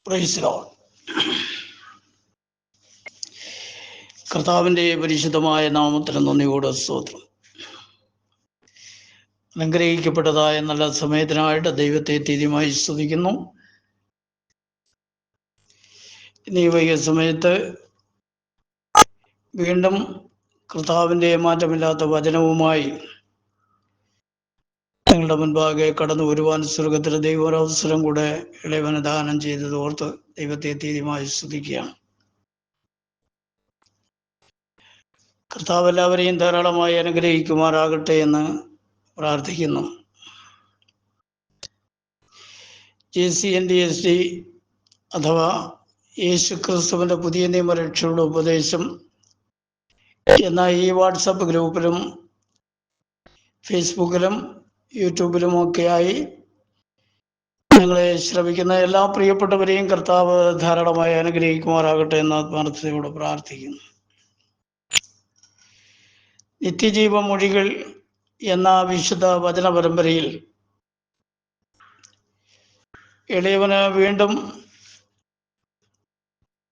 Praise Lord. കർത്താവിൻ്റെ പരിശുദ്ധമായ നാമത്തിന് നന്ദിയോടെ സ്തോത്രം. അനുഗ്രഹിക്കപ്പെട്ടതായ നല്ല സമയത്തിനായിട്ട് ദൈവത്തെ തീരുമായി സ്തുതിക്കുന്നു. ഇന്നീ വൈകിയ സമയത്ത് വീണ്ടും കർത്താവിൻ്റെ മാറ്റമില്ലാത്ത വചനവുമായി നിങ്ങളുടെ മുൻപാകെ കടന്നു വരുവാൻ സ്വർഗത്തിലെ ദൈവം ഒരവസരം കൂടെ ഇളയവന് ദാനം ചെയ്തത് ഓർത്ത് ദൈവത്തെ തീരുമായി സ്തുതിക്കുകയാണ്. കർത്താവ് എല്ലാവരെയും ധാരാളമായി അനുഗ്രഹിക്കുമാറാകട്ടെ എന്ന് പ്രാർത്ഥിക്കുന്നു. JCNDSD അഥവാ യേശു ക്രിസ്തുവിൻ്റെ പുതിയ നിയമരക്ഷയുടെ ഉപദേശം എന്ന ഈ വാട്സപ്പ് ഗ്രൂപ്പിലും ഫേസ്ബുക്കിലും യൂട്യൂബിലുമൊക്കെയായി നിങ്ങളെ ശ്രമിക്കുന്ന എല്ലാ പ്രിയപ്പെട്ടവരെയും കർത്താവ് ധാരാളമായി അനുഗ്രഹിക്കുമാറാകട്ടെ എന്ന് ആത്മാർത്ഥതയോടെ പ്രാർത്ഥിക്കുന്നു. നിത്യജീവ മൊഴികൾ എന്ന വിശുദ്ധ വചന പരമ്പരയിൽ എളിയവന് വീണ്ടും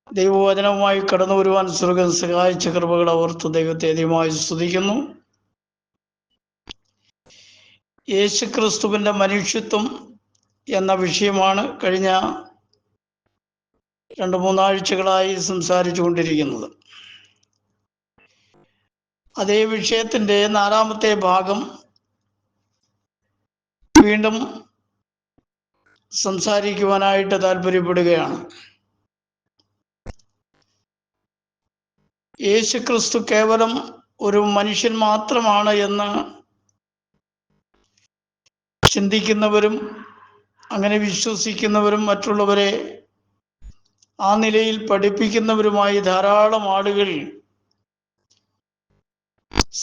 ദൈവവചനവുമായി കടന്നു വരുവാൻ സ്വർഗം സഹായിച്ച കൃപകളെ ഓർത്ത് ദൈവത്തെ അധികമായി സ്തുതിക്കുന്നു. യേശുക്രിസ്തുവിൻ്റെ മനുഷ്യത്വം എന്ന വിഷയമാണ് കഴിഞ്ഞ 2-3 ആഴ്ചകളായി സംസാരിച്ചു കൊണ്ടിരിക്കുന്നത്. അതേ വിഷയത്തിൻ്റെ 4-ാമത്തെ ഭാഗം വീണ്ടും സംസാരിക്കുവാനായിട്ട് താല്പര്യപ്പെടുകയാണ്. യേശുക്രിസ്തു കേവലം ഒരു മനുഷ്യൻ മാത്രമാണ് എന്ന് ചിന്തിക്കുന്നവരും അങ്ങനെ വിശ്വസിക്കുന്നവരും മറ്റുള്ളവരെ ആ നിലയിൽ പഠിപ്പിക്കുന്നവരുമായി ധാരാളം ആളുകൾ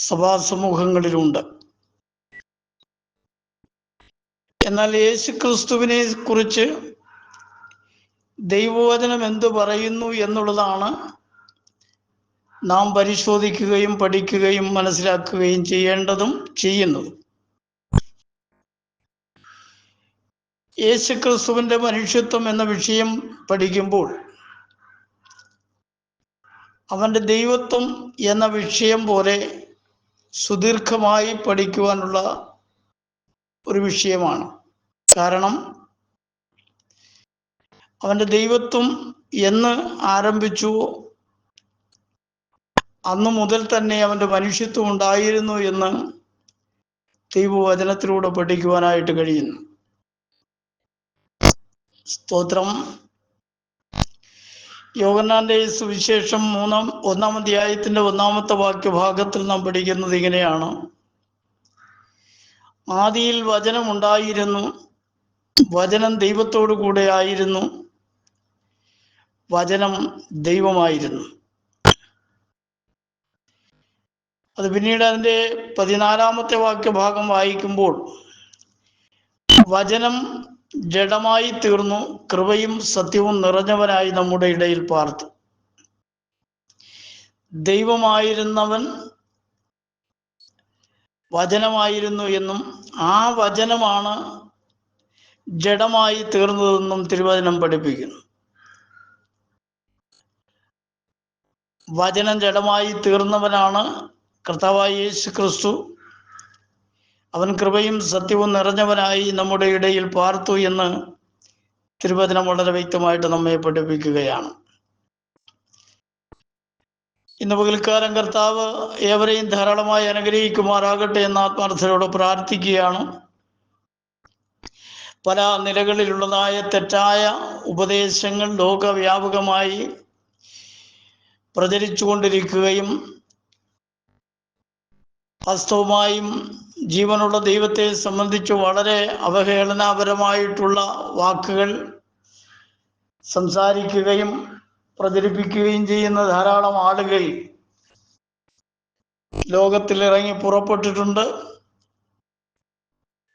സഭാസമൂഹങ്ങളിലുണ്ട്. എന്നാൽ യേശുക്രിസ്തുവിനെ കുറിച്ച് ദൈവവചനം എന്തു പറയുന്നു എന്നുള്ളതാണ് നാം പരിശോധിക്കുകയും പഠിക്കുകയും മനസ്സിലാക്കുകയും ചെയ്യേണ്ടതും ചെയ്യുന്നതും. യേശുക്രിസ്തുവിൻ്റെ മനുഷ്യത്വം എന്ന വിഷയം പഠിക്കുമ്പോൾ അവൻ്റെ ദൈവത്വം എന്ന വിഷയം പോലെ സുദീർഘമായി പഠിക്കുവാനുള്ള ഒരു വിഷയമാണ്. കാരണം അവൻ്റെ ദൈവത്വം എന്ന് ആരംഭിച്ചു അന്നു മുതൽ തന്നെ അവൻ്റെ മനുഷ്യത്വം ഉണ്ടായിരുന്നു എന്ന് ദൈവവചനത്തിലൂടെ പഠിക്കുവാനായിട്ട് കഴിയുന്നു. സ്തോത്രം. യോഹന്നാന്റെ സുവിശേഷം 1-ാം അധ്യായത്തിന്റെ 1-ാമത്തെ വാക്യഭാഗത്തിൽ നാം പഠിക്കുന്നത് ഇങ്ങനെയാണ്: ആദിയിൽ വചനം ഉണ്ടായിരുന്നു, വചനം ദൈവത്തോടു കൂടെ ആയിരുന്നു, വചനം ദൈവമായിരുന്നു. അത് പിന്നീട് അതിൻ്റെ 14-ാമത്തെ വാക്യഭാഗം വായിക്കുമ്പോൾ വചനം ജഡമായി തീർന്നു, കൃപയും സത്യവും നിറഞ്ഞവനായി നമ്മുടെ ഇടയിൽ പാർത്തു. ദൈവമായിരുന്നവൻ വചനമായിരുന്നു എന്നും ആ വചനമാണ് ജഡമായി തീർന്നതെന്നും തിരുവചനം പഠിപ്പിക്കുന്നു. വചനം ജഡമായി തീർന്നവനാണ് കർത്താവായ യേശു ക്രിസ്തു. അവൻ കൃപയും സത്യവും നിറഞ്ഞവനായി നമ്മുടെ ഇടയിൽ പാർത്തു എന്ന് തിരുവചനം വളരെ വ്യക്തമായിട്ട് നമ്മെ പഠിപ്പിക്കുകയാണ്. ഇന്ന് പകൽക്കാലം കർത്താവ് ഏവരെയും ധാരാളമായി അനുഗ്രഹിക്കുമാറാകട്ടെ എന്ന ആത്മാർത്ഥതയോടെ പ്രാർത്ഥിക്കുകയാണ്. പല നിലകളിലുള്ളതായ തെറ്റായ ഉപദേശങ്ങൾ ലോകവ്യാപകമായി പ്രചരിച്ചു കൊണ്ടിരിക്കുകയും വാസ്തവമായും ജീവനുള്ള ദൈവത്തെ സംബന്ധിച്ച് വളരെ അവഹേളനപരമായിട്ടുള്ള വാക്കുകൾ സംസാരിക്കുകയും പ്രചരിപ്പിക്കുകയും ചെയ്യുന്ന ധാരാളം ആളുകൾ ലോകത്തിൽ ഇറങ്ങി പുറപ്പെട്ടിട്ടുണ്ട്.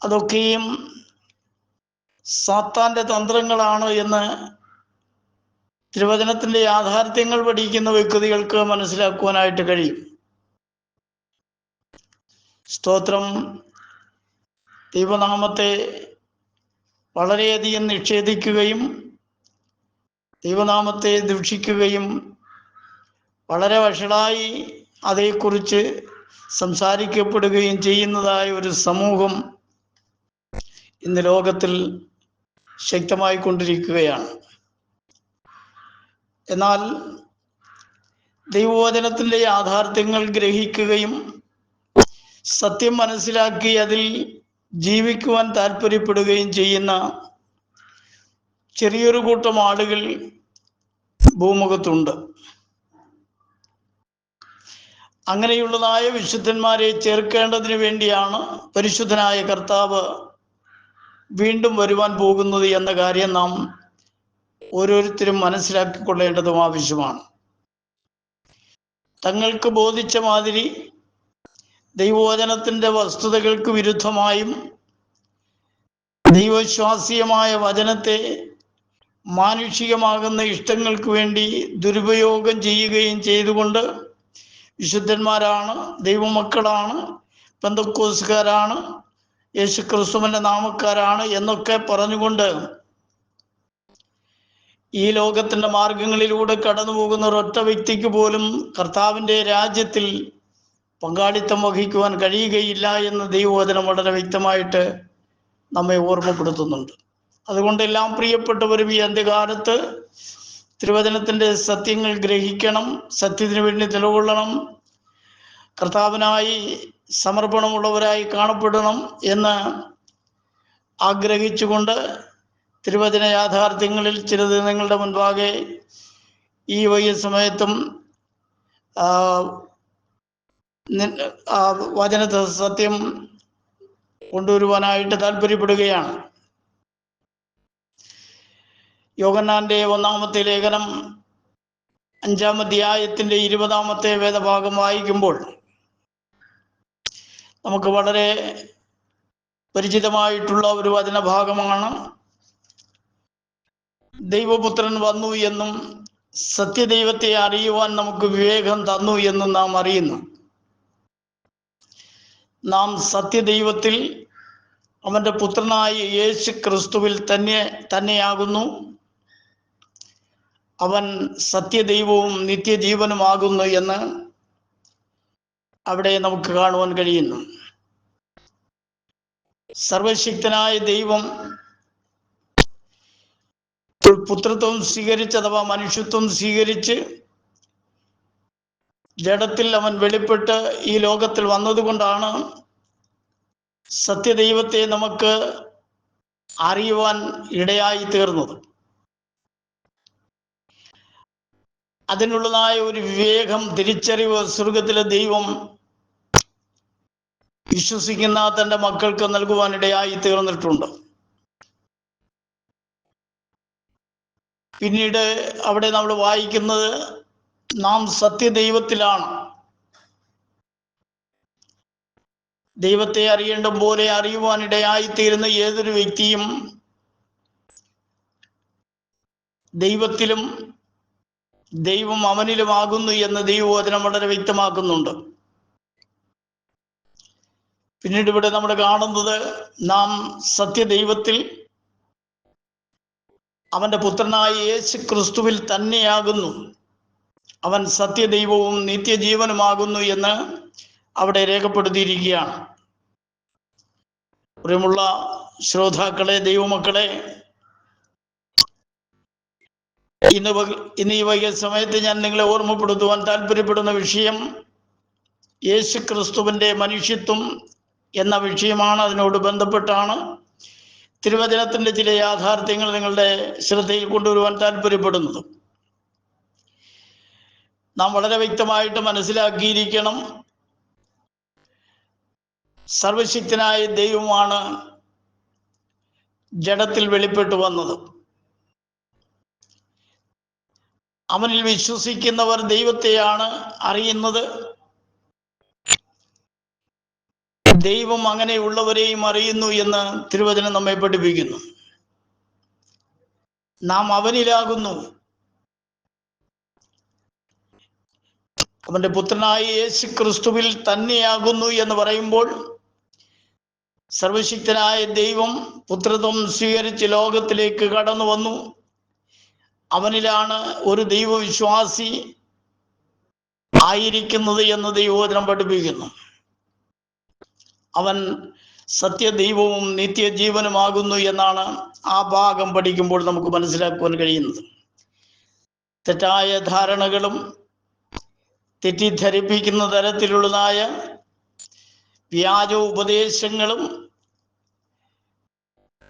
അതൊക്കെയും സാത്താന്റെ തന്ത്രങ്ങളാണ് എന്ന് തിരുവചനത്തിന്റെ യാഥാർത്ഥ്യങ്ങൾ പഠിക്കുന്ന വ്യക്തികൾക്ക് മനസ്സിലാക്കുവാനായിട്ട് കഴിയും. സ്തോത്രം. ദൈവനാമത്തെ വളരെയധികം നിഷേധിക്കുകയും ദൈവനാമത്തെ ദൂഷിക്കുകയും വളരെ വഷളായി അതേക്കുറിച്ച് സംസാരിക്കപ്പെടുകയും ചെയ്യുന്നതായ ഒരു സമൂഹം ഇന്ന് ലോകത്തിൽ ശക്തമായി കൊണ്ടിരിക്കുകയാണ്. എന്നാൽ ദൈവവചനത്തിൻ്റെ യാഥാർത്ഥ്യങ്ങൾ ഗ്രഹിക്കുകയും സത്യം മനസ്സിലാക്കി അതിൽ ജീവിക്കുവാൻ താല്പര്യപ്പെടുകയും ചെയ്യുന്ന ചെറിയൊരു കൂട്ടം ആളുകൾ ഭൂമുഖത്തുണ്ട്. അങ്ങനെയുള്ളതായ വിശുദ്ധന്മാരെ ചേർക്കേണ്ടതിന് വേണ്ടിയാണ് പരിശുദ്ധനായ കർത്താവ് വീണ്ടും വരുവാൻ പോകുന്നത് എന്ന കാര്യം നാം ഓരോരുത്തരും മനസ്സിലാക്കിക്കൊള്ളേണ്ടതും ആവശ്യമാണ്. തങ്ങൾക്ക് ബോധിച്ച മാതിരി ദൈവവചനത്തിൻ്റെ വസ്തുതകൾക്ക് വിരുദ്ധമായും ദൈവവിശ്വാസീയമായ വചനത്തെ മാനുഷികമാകുന്ന ഇഷ്ടങ്ങൾക്ക് വേണ്ടി ദുരുപയോഗം ചെയ്യുകയും ചെയ്തുകൊണ്ട് വിശുദ്ധന്മാരാണ്, ദൈവമക്കളാണ്, പെന്തക്കോസ്തുകാരാണ്, യേശുക്രിസ്തുവിൻ്റെ നാമക്കാരാണ് എന്നൊക്കെ പറഞ്ഞുകൊണ്ട് ഈ ലോകത്തിൻ്റെ മാർഗങ്ങളിലൂടെ കടന്നു പോകുന്ന ഒരൊറ്റ വ്യക്തിക്ക് പോലും കർത്താവിൻ്റെ രാജ്യത്തിൽ പങ്കാളിത്തം വഹിക്കുവാൻ കഴിയുകയില്ല എന്ന് ദൈവവചനം വളരെ വ്യക്തമായിട്ട് നമ്മെ ഓർമ്മപ്പെടുത്തുന്നുണ്ട്. അതുകൊണ്ടെല്ലാം പ്രിയപ്പെട്ടവരും ഈ അന്ത്യകാലത്ത് തിരുവചനത്തിൻ്റെ സത്യങ്ങൾ ഗ്രഹിക്കണം, സത്യത്തിന് വേണ്ടി നിലകൊള്ളണം, കർത്താവിനായി സമർപ്പണമുള്ളവരായി കാണപ്പെടണം എന്ന് ആഗ്രഹിച്ചുകൊണ്ട് തിരുവചന യാഥാർത്ഥ്യങ്ങളിൽ ചിലത് നിങ്ങളുടെ മുൻപാകെ ഈ വൈകിയ സമയത്തും വചനത്തെ സത്യം കൊണ്ടുവരുവാനായിട്ട് താല്പര്യപ്പെടുകയാണ്. യോഹന്നാന്റെ 1-ാമത്തെ ലേഖനം 5-ാം അധ്യായത്തിൻ്റെ 20-ാമത്തെ വേദഭാഗം വായിക്കുമ്പോൾ നമുക്ക് വളരെ പരിചിതമായിട്ടുള്ള ഒരു വചനഭാഗമാണ്. ദൈവപുത്രൻ വന്നു എന്നും സത്യദൈവത്തെ അറിയുവാൻ നമുക്ക് വിവേകം തന്നു എന്നും നാം അറിയുന്നു. നാം സത്യദൈവത്തിൽ അവൻ്റെ പുത്രനായ യേശു ക്രിസ്തുവിൽ തന്നെയാകുന്നു. അവൻ സത്യദൈവവും നിത്യജീവനുമാകുന്നു എന്ന് അവിടെ നമുക്ക് കാണുവാൻ കഴിയുന്നു. സർവശക്തനായ ദൈവം പുത്രത്വം സ്വീകരിച്ച് അഥവാ മനുഷ്യത്വം സ്വീകരിച്ച് ജഡത്തിൽ അവൻ വെളിപ്പെട്ട് ഈ ലോകത്തിൽ വന്നതുകൊണ്ടാണ് സത്യദൈവത്തെ നമുക്ക് അറിയുവാൻ ഇടയായി തീർന്നത്. അതിനുള്ളതായ ഒരു വിവേകം, തിരിച്ചറിവ് സ്വർഗത്തിലെ ദൈവം വിശ്വസിക്കുന്ന തൻ്റെ മക്കൾക്ക് നൽകുവാൻ ഇടയായി തീർന്നിട്ടുണ്ട്. പിന്നീട് അവിടെ നമ്മൾ വായിക്കുന്നത് നാം സത്യദൈവത്തിലാണ്. ദൈവത്തെ അറിയേണ്ട പോലെ അറിയുവാൻ ഇടയായിത്തീരുന്ന ഏതൊരു വ്യക്തിയും ദൈവത്തിലും ദൈവം അവനിലുമാകുന്നു എന്ന് ദൈവവചനം വളരെ വ്യക്തമാക്കുന്നുണ്ട്. പിന്നീട് ഇവിടെ നമ്മൾ കാണുന്നത് നാം സത്യദൈവത്തിൽ അവൻ്റെ പുത്രനായ യേശു ക്രിസ്തുവിൽ തന്നെയാകുന്നു, അവൻ സത്യദൈവവും നിത്യജീവനുമാകുന്നു എന്ന് അവിടെ രേഖപ്പെടുത്തിയിരിക്കുകയാണ്. പ്രിയമുള്ള ശ്രോതാക്കളെ, ദൈവമക്കളെ, ഇന്ന് ഈ വൈകിയ സമയത്ത് ഞാൻ നിങ്ങളെ ഓർമ്മപ്പെടുത്തുവാൻ താല്പര്യപ്പെടുന്ന വിഷയം യേശു ക്രിസ്തുവിൻ്റെ മനുഷ്യത്വം എന്ന വിഷയമാണ്. അതിനോട് ബന്ധപ്പെട്ടാണ് തിരുവചനത്തിൻ്റെ ചില യാഥാർത്ഥ്യങ്ങൾ നിങ്ങളുടെ ശ്രദ്ധയിൽ കൊണ്ടുവരുവാൻ താല്പര്യപ്പെടുന്നത്. നാം വളരെ വ്യക്തമായിട്ട് മനസ്സിലാക്കിയിരിക്കണം, സർവശക്തനായ ദൈവമാണ് ജഡത്തിൽ വെളിപ്പെട്ടു വന്നത്. അവനിൽ വിശ്വസിക്കുന്നവർ ദൈവത്തെയാണ് അറിയുന്നത്. ദൈവം അങ്ങനെയുള്ളവരെയും അറിയുന്നു എന്ന് തിരുവചനം നമ്മെ പഠിപ്പിക്കുന്നു. നാം അവനിലാകുന്നു. അവന്റെ പുത്രനായ യേശു ക്രിസ്തുവിൽ തന്നെയാകുന്നു എന്ന് പറയുമ്പോൾ സർവശക്തനായ ദൈവം പുത്രത്വം സ്വീകരിച്ച് ലോകത്തിലേക്ക് കടന്നു വന്നു. അവനിലാണ് ഒരു ദൈവവിശ്വാസി ആയിരിക്കുന്നത് എന്ന് ദൈവവചനം പഠിപ്പിക്കുന്നു. അവൻ സത്യദൈവവും നിത്യജീവനുമാകുന്നു എന്നാണ് ആ ഭാഗം പഠിക്കുമ്പോൾ നമുക്ക് മനസ്സിലാക്കുവാൻ കഴിയുന്നത്. തെറ്റായ ധാരണകളും തെറ്റിദ്ധരിപ്പിക്കുന്ന തരത്തിലുള്ളതായ വ്യാജ ഉപദേശങ്ങളും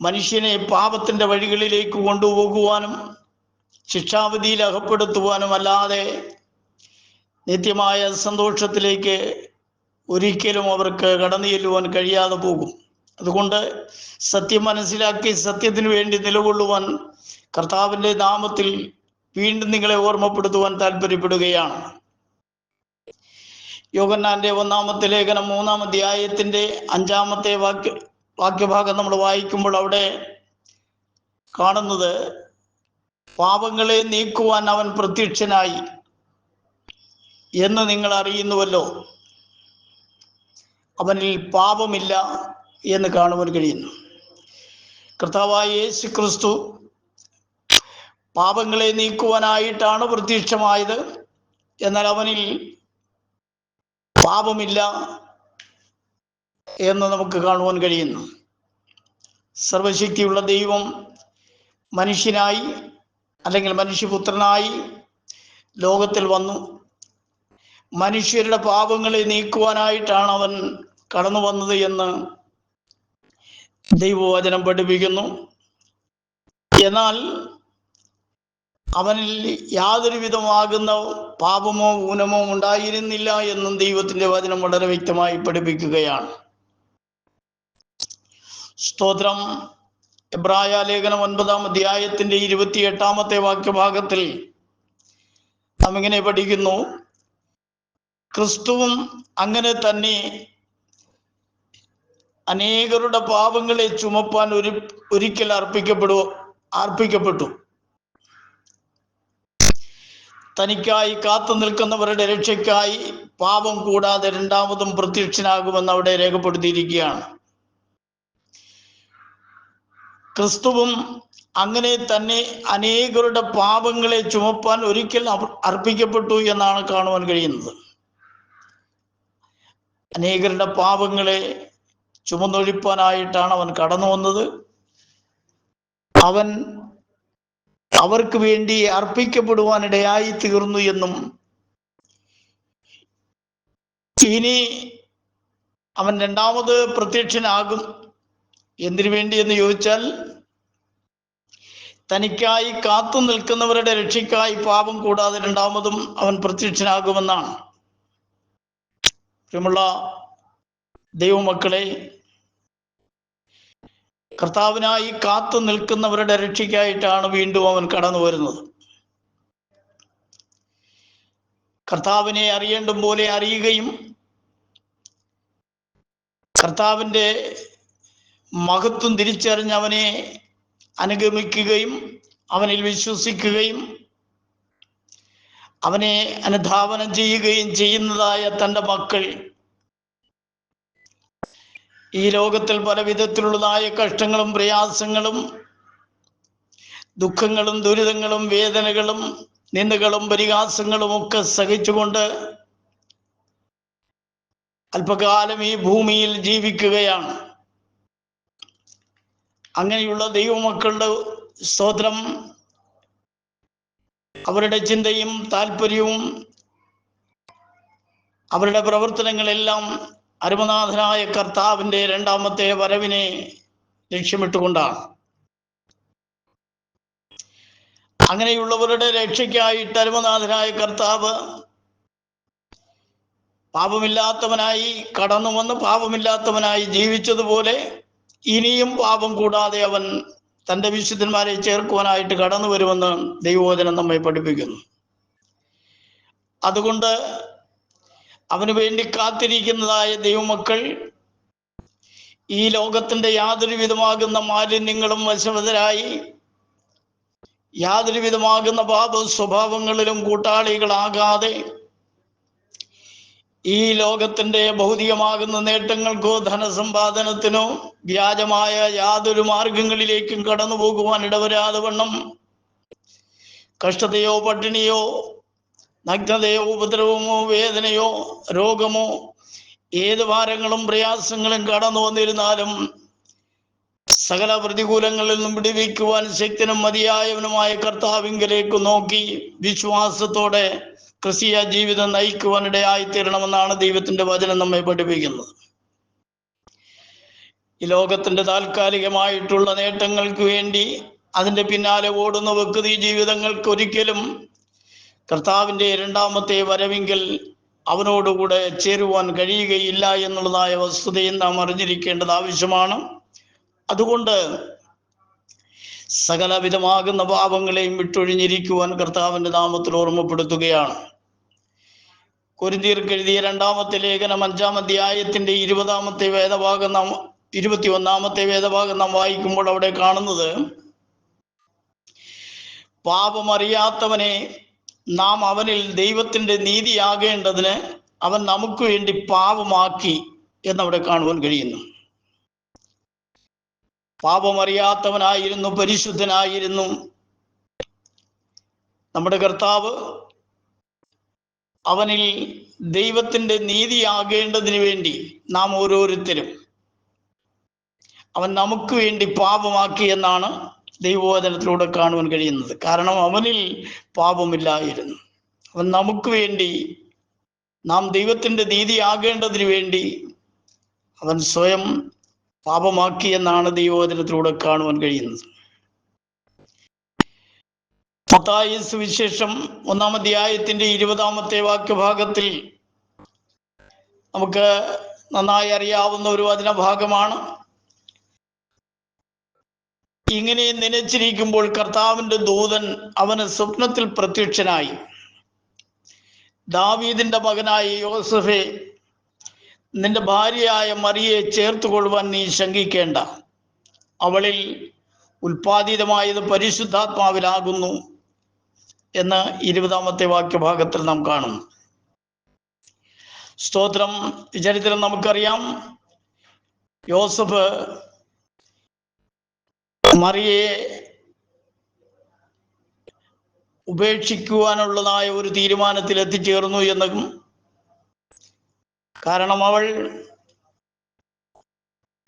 മനുഷ്യനെ പാപത്തിന്റെ വഴികളിലേക്ക് കൊണ്ടുപോകുവാനും ശിക്ഷാവിധിയിൽ അകപ്പെടുത്തുവാനും അല്ലാതെ നിത്യമായ സന്തോഷത്തിലേക്ക് ഒരിക്കലും അവർക്ക് കടന്നു ചെല്ലുവാൻ കഴിയാതെ പോകും. അതുകൊണ്ട് സത്യം മനസ്സിലാക്കി സത്യത്തിനു വേണ്ടി നിലകൊള്ളുവാൻ കർത്താവിൻ്റെ നാമത്തിൽ വീണ്ടും നിങ്ങളെ ഓർമ്മപ്പെടുത്തുവാൻ താല്പര്യപ്പെടുകയാണ്. യോഹന്നാന്റെ 1-ാമത്തെ ലേഖനം 3-ാം അധ്യായത്തിന്റെ 5-ാമത്തെ വാക്യഭാഗം നമ്മൾ വായിക്കുമ്പോൾ അവിടെ കാണുന്നത്, പാപങ്ങളെ നീക്കുവാൻ അവൻ പ്രത്യക്ഷനായി എന്ന് നിങ്ങൾ അറിയുന്നുവല്ലോ, അവനിൽ പാപമില്ല എന്ന് കാണുവാൻ കഴിയുന്നു. കർത്താവായ യേശു ക്രിസ്തു പാപങ്ങളെ നീക്കുവാനായിട്ടാണ് പ്രത്യക്ഷമായത്. എന്നാൽ അവനിൽ പാപമില്ല എന്ന് നമുക്ക് കാണുവാൻ കഴിയുന്നു. സർവശക്തിയുള്ള ദൈവം മനുഷ്യനായി അല്ലെങ്കിൽ മനുഷ്യപുത്രനായി ലോകത്തിൽ വന്നു. മനുഷ്യരുടെ പാപങ്ങളെ നീക്കുവാനായിട്ടാണ് അവൻ കടന്നു വന്നത് എന്ന് ദൈവവചനം പഠിപ്പിക്കുന്നു. എന്നാൽ അവനിൽ യാതൊരു വിധമാകുന്ന പാപമോ ഊനമോ ഉണ്ടായിരുന്നില്ല എന്നും ദൈവത്തിന്റെ വചനം വളരെ വ്യക്തമായി പഠിപ്പിക്കുകയാണ്. സ്തോത്രം. എബ്രായ ലേഖനം 9-ാം അധ്യായത്തിന്റെ 28-ാമത്തെ വാക്യഭാഗത്തിൽ നാം ഇങ്ങനെ പഠിക്കുന്നു, ക്രിസ്തുവും അങ്ങനെ തന്നെ അനേകരുടെ പാപങ്ങളെ ചുമപ്പാൻ ഒരിക്കൽ അർപ്പിക്കപ്പെട്ടു. തനിക്കായി കാത്തു നിൽക്കുന്നവരുടെ രക്ഷയ്ക്കായി പാപം കൂടാതെ രണ്ടാമതും പ്രത്യക്ഷനാകുമെന്ന് അവിടെ രേഖപ്പെടുത്തിയിരിക്കുകയാണ്. ക്രിസ്തുവും അങ്ങനെ തന്നെ അനേകരുടെ പാപങ്ങളെ ചുമപ്പാൻ ഒരിക്കൽ അർപ്പിക്കപ്പെട്ടു എന്നാണ് കാണുവാൻ കഴിയുന്നത്. അനേകരുടെ പാപങ്ങളെ ചുമന്നൊഴിപ്പാനായിട്ടാണ് അവൻ കടന്നു വന്നത്. അവൻ അവർക്ക് വേണ്ടി അർപ്പിക്കപ്പെടുവാനിടയായി തീർന്നു എന്നും ഇനി അവൻ രണ്ടാമത് പ്രത്യക്ഷനാകും. എന്തിനു വേണ്ടി എന്ന് ചോദിച്ചാൽ, തനിക്കായി കാത്തു നിൽക്കുന്നവരുടെ രക്ഷയ്ക്കായി പാപം കൂടാതെ രണ്ടാമതും അവൻ പ്രത്യക്ഷനാകുമെന്നാണ്. പ്രിയമുള്ള ദൈവമക്കളെ, കർത്താവിനായി കാത്തു നിൽക്കുന്നവരുടെ രക്ഷയ്ക്കായിട്ടാണ് വീണ്ടും അവൻ കടന്നു വരുന്നത്. കർത്താവിനെ അറിയേണ്ടും പോലെ അറിയുകയും കർത്താവിൻ്റെ മഹത്വം തിരിച്ചറിഞ്ഞ് അവനെ അനുഗമിക്കുകയും അവനിൽ വിശ്വസിക്കുകയും അവനെ അനുധാവനം ചെയ്യുകയും ചെയ്യുന്നതായ തൻ്റെ മക്കൾ ഈ ലോകത്തിൽ പല വിധത്തിലുള്ളതായ കഷ്ടങ്ങളും പ്രയാസങ്ങളും ദുഃഖങ്ങളും ദുരിതങ്ങളും വേദനകളും നിന്ദകളും പരിഹാസങ്ങളും ഒക്കെ സഹിച്ചുകൊണ്ട് അല്പകാലം ഈ ഭൂമിയിൽ ജീവിക്കുകയാണ്. അങ്ങനെയുള്ള ദൈവമക്കളുടെ സ്തോത്രം, അവരുടെ ചിന്തയും താല്പര്യവും അവരുടെ പ്രവർത്തനങ്ങളെല്ലാം അരുമനാഥനായ കർത്താവിൻ്റെ രണ്ടാമത്തെ വരവിനെ ലക്ഷ്യമിട്ടുകൊണ്ടാണ്. അങ്ങനെയുള്ളവരുടെ രക്ഷയ്ക്കായിട്ട് അരുമനാഥനായ കർത്താവ് പാപമില്ലാത്തവനായി കടന്നു വന്ന് പാപമില്ലാത്തവനായി ജീവിച്ചതുപോലെ ഇനിയും പാപം കൂടാതെ അവൻ തൻ്റെ വിശുദ്ധന്മാരെ ചേർക്കുവാനായിട്ട് കടന്നു വരുമെന്ന് ദൈവവചനം നമ്മെ പഠിപ്പിക്കുന്നു. അതുകൊണ്ട് അവന് വേണ്ടി കാത്തിരിക്കുന്നതായ ദൈവമക്കൾ ഈ ലോകത്തിൻ്റെ യാതൊരു വിധമാകുന്ന മാലിന്യങ്ങളും വശവതരായി യാതൊരു വിധമാകുന്ന പാപ സ്വഭാവങ്ങളിലും കൂട്ടാളികളാകാതെ ഈ ലോകത്തിൻ്റെ ഭൗതികമാകുന്ന നേട്ടങ്ങൾക്കോ ധനസമ്പാദനത്തിനോ വ്യാജമായ യാതൊരു മാർഗങ്ങളിലേക്കും കടന്നു പോകുവാൻ ഇടവരാതെ വണ്ണം കഷ്ടതയോ പട്ടിണിയോ നഗ്നതയോ ഉപദ്രവമോ വേദനയോ രോഗമോ ഏത് ഭാരങ്ങളും പ്രയാസങ്ങളും കടന്നു വന്നിരുന്നാലും സകല പ്രതികൂലങ്ങളിൽ നിന്നും വിടുവിക്കുവാൻ ശക്തനും മതിയായവനുമായ കർത്താവിങ്കലേക്ക് നോക്കി വിശ്വാസത്തോടെ ക്രിസ്തീയ ജീവിതം നയിക്കുവാനിടയായി തീരണമെന്നാണ് ദൈവത്തിന്റെ വചനം നമ്മെ പഠിപ്പിക്കുന്നത്. ഈ ലോകത്തിന്റെ താൽക്കാലികമായിട്ടുള്ള നേട്ടങ്ങൾക്ക് വേണ്ടി അതിന്റെ പിന്നാലെ ഓടുന്ന വ്യക്തി ജീവിതങ്ങൾക്ക് ഒരിക്കലും കർത്താവിന്റെ രണ്ടാമത്തെ വരവിങ്കിൽ അവനോടുകൂടെ ചേരുവാൻ കഴിയുകയില്ല എന്നുള്ളതായ വസ്തുതയും നാം അറിഞ്ഞിരിക്കേണ്ടത് ആവശ്യമാണ്. അതുകൊണ്ട് സകലവിധമാകുന്ന പാപങ്ങളെയും വിട്ടൊഴിഞ്ഞിരിക്കുവാൻ കർത്താവിന്റെ നാമത്തിൽ ഓർമ്മപ്പെടുത്തുകയാണ്. കൊരിന്ത്യർക്ക് എഴുതിയ രണ്ടാമത്തെ ലേഖനം 5-ാം അധ്യായത്തിന്റെ 21-ാമത്തെ വേദഭാഗം നാം വായിക്കുമ്പോൾ അവിടെ കാണുന്നത്, പാപമറിയാത്തവനെ നാം അവനിൽ ദൈവത്തിന്റെ നീതിയാകേണ്ടതിന് അവൻ നമുക്ക് വേണ്ടി പാപമാക്കി എന്നവിടെ കാണുവാൻ കഴിയുന്നു. പാപമറിയാത്തവനായിരുന്നു, പരിശുദ്ധനായിരുന്നു നമ്മുടെ കർത്താവ്. അവനിൽ ദൈവത്തിന്റെ നീതിയാകേണ്ടതിന് വേണ്ടി നാം ഓരോരുത്തരും അവൻ നമുക്ക് വേണ്ടി പാപമാക്കി എന്നാണ് ദൈവവചനത്തിലൂടെ കാണുവാൻ കഴിയുന്നത്. കാരണം അവനിൽ പാപമില്ലായിരുന്നു. അവൻ നമുക്ക് വേണ്ടി, നാം ദൈവത്തിന്റെ നീതിയാകേണ്ടതിന് വേണ്ടി അവൻ സ്വയം പാപമാക്കി എന്നാണ് ദൈവവചനത്തിലൂടെ കാണുവാൻ കഴിയുന്നത്. മത്തായി സുവിശേഷം 1-ാം അധ്യായത്തിന്റെ 20-ാമത്തെ വാക്യഭാഗത്തിൽ നമുക്ക് നന്നായി അറിയാവുന്ന ഒരു വചനഭാഗമാണ്. ഇങ്ങനെ നനച്ചിരിക്കുമ്പോൾ കർത്താവിന്റെ ദൂതൻ അവന് സ്വപ്നത്തിൽ പ്രത്യക്ഷനായി, ദാവീദിന്റെ മകനായ യോസഫേ, നിന്റെ ഭാര്യയായ മറിയെ ചേർത്തുകൊള്ളുവാൻ നീ ശങ്കിക്കേണ്ട. അവളിൽ ഉൽപ്പാദിതമായത് പരിശുദ്ധാത്മാവിലാകുന്നു എന്ന് 20-ാമത്തെ വാക്യഭാഗത്തിൽ നാം കാണുന്നു. സ്തോത്രം. ചരിത്രം നമുക്കറിയാം. യോസഫ് മറിയെ ഉപേക്ഷിക്കുവാനുള്ളതായ ഒരു തീരുമാനത്തിൽ എത്തിച്ചേർന്നു എന്നും, കാരണം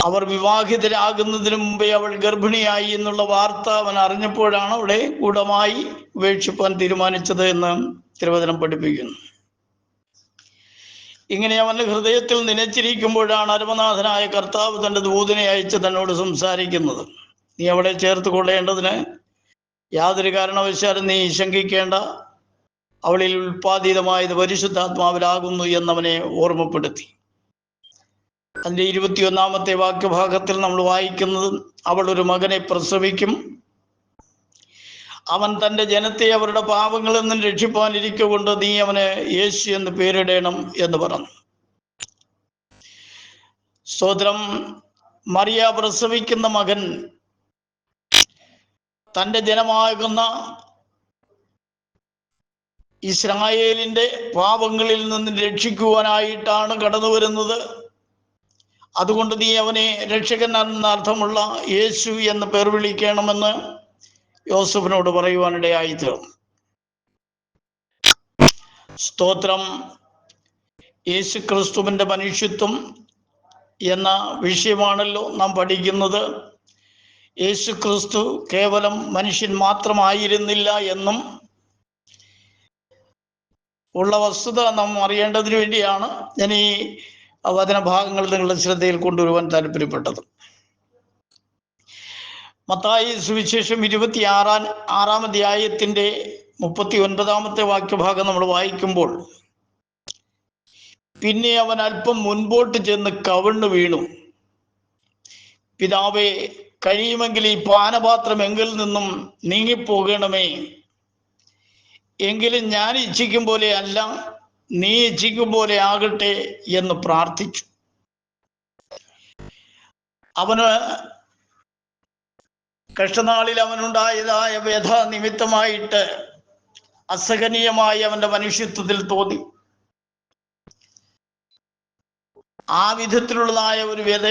അവർ വിവാഹിതരാകുന്നതിന് മുമ്പേ അവൾ ഗർഭിണിയായി എന്നുള്ള വാർത്ത അവൻ അറിഞ്ഞപ്പോഴാണ് അവളെ ഗൂഢമായി ഉപേക്ഷിപ്പാൻ തീരുമാനിച്ചത് എന്ന് തിരുവചനം പഠിപ്പിക്കുന്നു. ഇങ്ങനെ അവന്റെ ഹൃദയത്തിൽ നനച്ചിരിക്കുമ്പോഴാണ് അരുമനാഥനായ കർത്താവ് തന്റെ ദൂതനെ അയച്ച് തന്നോട് സംസാരിക്കുന്നത്. നീ അവളെ ചേർത്ത് കൊള്ളേണ്ടതിന് യാതൊരു കാരണവശാലും നീ ശങ്കിക്കേണ്ട. അവളിൽ ഉൽപ്പാദിതമായത് പരിശുദ്ധാത്മാവിലാകുന്നു എന്നവനെ ഓർമ്മപ്പെടുത്തി. അതിന്റെ 21-ാമത്തെ വാക്യഭാഗത്തിൽ നമ്മൾ വായിക്കുന്നത്, അവൾ ഒരു മകനെ പ്രസവിക്കും, അവൻ തൻ്റെ ജനത്തെ അവരുടെ പാപങ്ങളിൽ നിന്നും രക്ഷിപ്പാനിരിക്കൊണ്ട് നീ അവന് യേശു എന്ന് പേരിടണം എന്ന് പറഞ്ഞു. സ്തോത്രം. മറിയ പ്രസവിക്കുന്ന മകൻ തൻ്റെ ജനമാകുന്ന ഇസ്രായേലിന്റെ പാപങ്ങളിൽ നിന്ന് രക്ഷിക്കുവാനായിട്ടാണ് കടന്നു വരുന്നത്. അതുകൊണ്ട് നീ അവനെ രക്ഷകൻ എന്നർത്ഥമുള്ള യേശു എന്ന് പേർ വിളിക്കണമെന്ന് യോസഫിനോട് പറയുവാനിടയായി തീർന്നു. സ്തോത്രം. യേശു ക്രിസ്തുവിന്റെ മനുഷ്യത്വം എന്ന വിഷയമാണല്ലോ നാം പഠിക്കുന്നത്. യേശു ക്രിസ്തു കേവലം മനുഷ്യൻ മാത്രമായിരുന്നില്ല എന്നും ഉള്ള വസ്തുത നാം അറിയേണ്ടതിന് വേണ്ടിയാണ് ഞാൻ ഈ വചനഭാഗങ്ങൾ നിങ്ങളുടെ ശ്രദ്ധയിൽ കൊണ്ടുവരുവാൻ താല്പര്യപ്പെട്ടത്. മത്തായി സുവിശേഷം 26-ാം അധ്യായത്തിന്റെ 39-ാമത്തെ വാക്യഭാഗം നമ്മൾ വായിക്കുമ്പോൾ, പിന്നെ അവൻ അല്പം മുൻപോട്ട് ചെന്ന് കവിണ്ണു വീണു, പിതാവേ, കഴിയുമെങ്കിൽ ഈ പാനപാത്രം എങ്കിൽ നിന്നും നീങ്ങിപ്പോകണമേ, എങ്കിലും ഞാൻ ഇച്ഛിക്കും പോലെ അല്ല, നീ ഇച്ഛിക്കും പോലെ ആകട്ടെ എന്ന് പ്രാർത്ഥിച്ചു. അവന് കഷ്ടനാളിൽ അവനുണ്ടായതായ വ്യഥ നിമിത്തമായിട്ട് അസഹനീയമായി അവന്റെ മനുഷ്യത്വത്തിൽ തോന്നി. ആ വിധത്തിലുള്ളതായ ഒരു വ്യഥ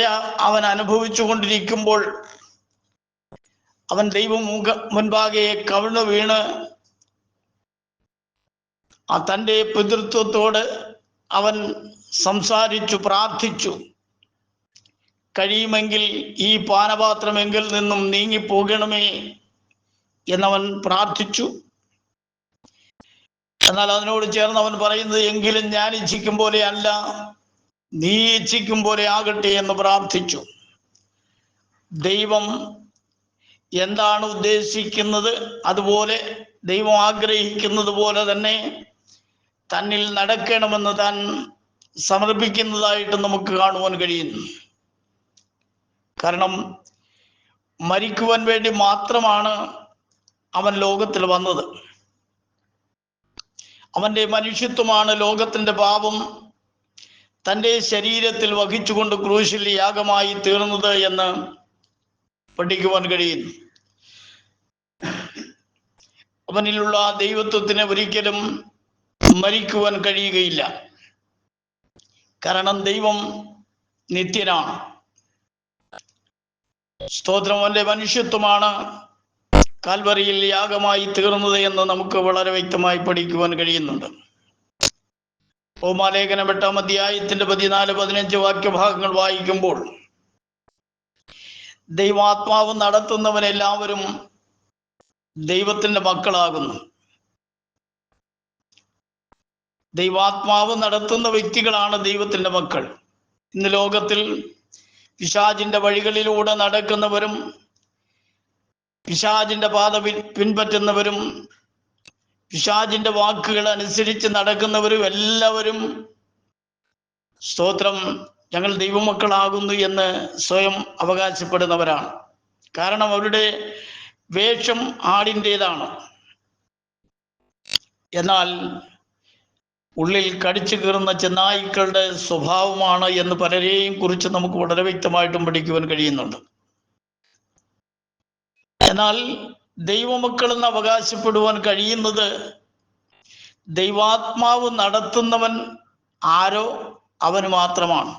അവൻ അനുഭവിച്ചു കൊണ്ടിരിക്കുമ്പോൾ അവൻ ദൈവം മുൻപാകെ കവിണ്ണു വീണ് തൻ്റെ പിതൃത്വത്തോട് അവൻ സംസാരിച്ചു, പ്രാർത്ഥിച്ചു. കഴിയുമെങ്കിൽ ഈ പാനപാത്രമെങ്കിൽ നിന്നും നീങ്ങിപ്പോകണമേ എന്നവൻ പ്രാർത്ഥിച്ചു. എന്നാൽ അതിനോട് ചേർന്ന് അവൻ പറയുന്നത്, എങ്കിലും ഞാൻ ഇച്ഛിക്കും പോലെ അല്ല, നീ ഇച്ഛിക്കും പോലെ ആകട്ടെ എന്ന് പ്രാർത്ഥിച്ചു. ദൈവം എന്താണ് ഉദ്ദേശിക്കുന്നത്, അതുപോലെ ദൈവം ആഗ്രഹിക്കുന്നത് പോലെ തന്നെ തന്നിൽ നടക്കണമെന്ന് താൻ സമർപ്പിക്കുന്നതായിട്ട് നമുക്ക് കാണുവാൻ കഴിയുന്നു. കാരണം മരിക്കുവാൻ വേണ്ടി മാത്രമാണ് അവൻ ലോകത്തിൽ വന്നത്. അവൻ്റെ മനുഷ്യത്വമാണ് ലോകത്തിൻ്റെ പാപം തൻ്റെ ശരീരത്തിൽ വഹിച്ചുകൊണ്ട് ക്രൂശിൽ യാഗമായി തീർന്നത് എന്ന് പഠിക്കുവാൻ കഴിയുന്നു. അവനിലുള്ള ദൈവത്വത്തിന് ഒരിക്കലും മരിക്കുവാൻ കഴിയുകയില്ല. കാരണം ദൈവം നിത്യനാണ്. സ്തോത്രം. അവൻ്റെ മനുഷ്യത്വമാണ് കാൽവറിയിൽ യാഗമായി തീർന്നത് എന്ന് നമുക്ക് വളരെ വ്യക്തമായി പഠിക്കുവാൻ കഴിയുന്നുണ്ട്. റോമാലേഖനം 8-ാം അധ്യായത്തിന്റെ 14-15 വാക്യഭാഗങ്ങൾ വായിക്കുമ്പോൾ ദൈവാത്മാവ് നടത്തുന്നവനെല്ലാവരും ദൈവത്തിന്റെ മക്കളാകുന്നു. ദൈവാത്മാവ് നടത്തുന്ന വ്യക്തികളാണ് ദൈവത്തിന്റെ മക്കൾ. ഇന്ന് ലോകത്തിൽ പിശാചിന്റെ വഴികളിലൂടെ നടക്കുന്നവരും പിശാചിന്റെ പാത പിൻപറ്റുന്നവരും പിശാചിന്റെ വാക്കുകൾ അനുസരിച്ച് നടക്കുന്നവരും എല്ലാവരും സ്തോത്രം ഞങ്ങൾ ദൈവമക്കളാകുന്നു എന്ന് സ്വയം അവകാശപ്പെടുന്നവരാണ്. കാരണം അവരുടെ വേഷം ആടിൻ്റെതാണ്. എന്നാൽ ഉള്ളിൽ കടിച്ചു കീറുന്ന ചെന്നായ്ക്കളുടെ സ്വഭാവമാണ് എന്ന് പലരെയും കുറിച്ച് നമുക്ക് വളരെ വ്യക്തമായിട്ടും പഠിക്കുവാൻ കഴിയുന്നുണ്ട്. എന്നാൽ ദൈവമക്കളെന്ന് അവകാശപ്പെടുവാൻ കഴിയുന്നത് ദൈവാത്മാവ് നടത്തുന്നവൻ ആരോ അവന് മാത്രമാണ്.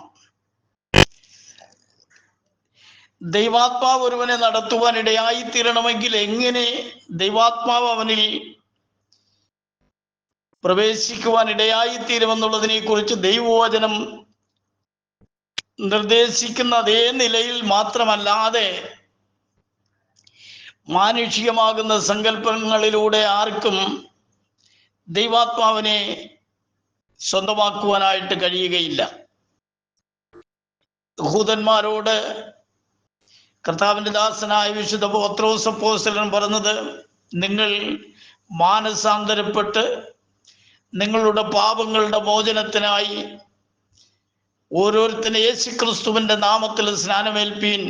ദൈവാത്മാവ് ഒരുവനെ നടത്തുവാൻ ഇടയായി തീരണമെങ്കിൽ എങ്ങനെ ദൈവാത്മാവ് അവനിൽ പ്രവേശിക്കുവാൻ ഇടയായി തീരുമെന്നുള്ളതിനെ കുറിച്ച് ദൈവവചനം നിർദ്ദേശിക്കുന്ന അതേ നിലയിൽ മാത്രമല്ലാതെ മാനുഷികമാകുന്ന സങ്കല്പങ്ങളിലൂടെ ആർക്കും ദൈവാത്മാവിനെ സ്വന്തമാക്കുവാനായിട്ട് കഴിയുകയില്ല. യഹൂദന്മാരോട് കർത്താവിന്റെ ദാസനായ വിശുദ്ധ പത്രോസ് അപ്പോസ്തലൻ പറഞ്ഞത്, നിങ്ങൾ മാനസാന്തരപ്പെട്ട് നിങ്ങളുടെ പാപങ്ങളുടെ മോചനത്തിനായി ഓരോരുത്തരും യേശുക്രിസ്തുവിന്റെ നാമത്തിൽ സ്നാനമേൽപ്പീൻ,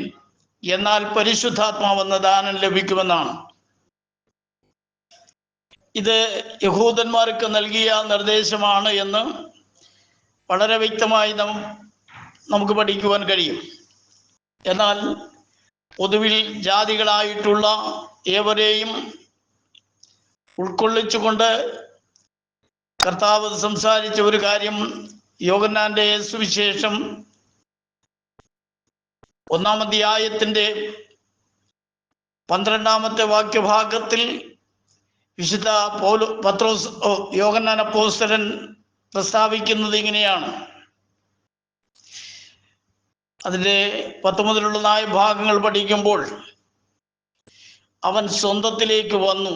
എന്നാൽ പരിശുദ്ധാത്മാവെന്ന ദാനം ലഭിക്കുമെന്നാണ്. ഇത് യഹൂദന്മാർക്ക് നൽകിയ നിർദ്ദേശമാണ് എന്ന് വളരെ വ്യക്തമായി നമുക്ക് പഠിക്കുവാൻ കഴിയും. എന്നാൽ പൊതുവിൽ ജാതികളായിട്ടുള്ള ഏവരെയും ഉൾക്കൊള്ളിച്ചുകൊണ്ട് കർത്താവ് സംസാരിച്ച ഒരു കാര്യം യോഹന്നാന്റെ സുവിശേഷം 1-ാം അധ്യായത്തിന്റെ 12-ാമത്തെ വാക്യഭാഗത്തിൽ വിശുദ്ധ യോഹന്നാൻ അപ്പോസ്തലൻ പ്രസ്താവിക്കുന്നത് ഇങ്ങനെയാണ്. അതിന്റെ 10 മുതലുള്ള ഭാഗങ്ങൾ പഠിക്കുമ്പോൾ, അവൻ സ്വന്തത്തിലേക്ക് വന്നു.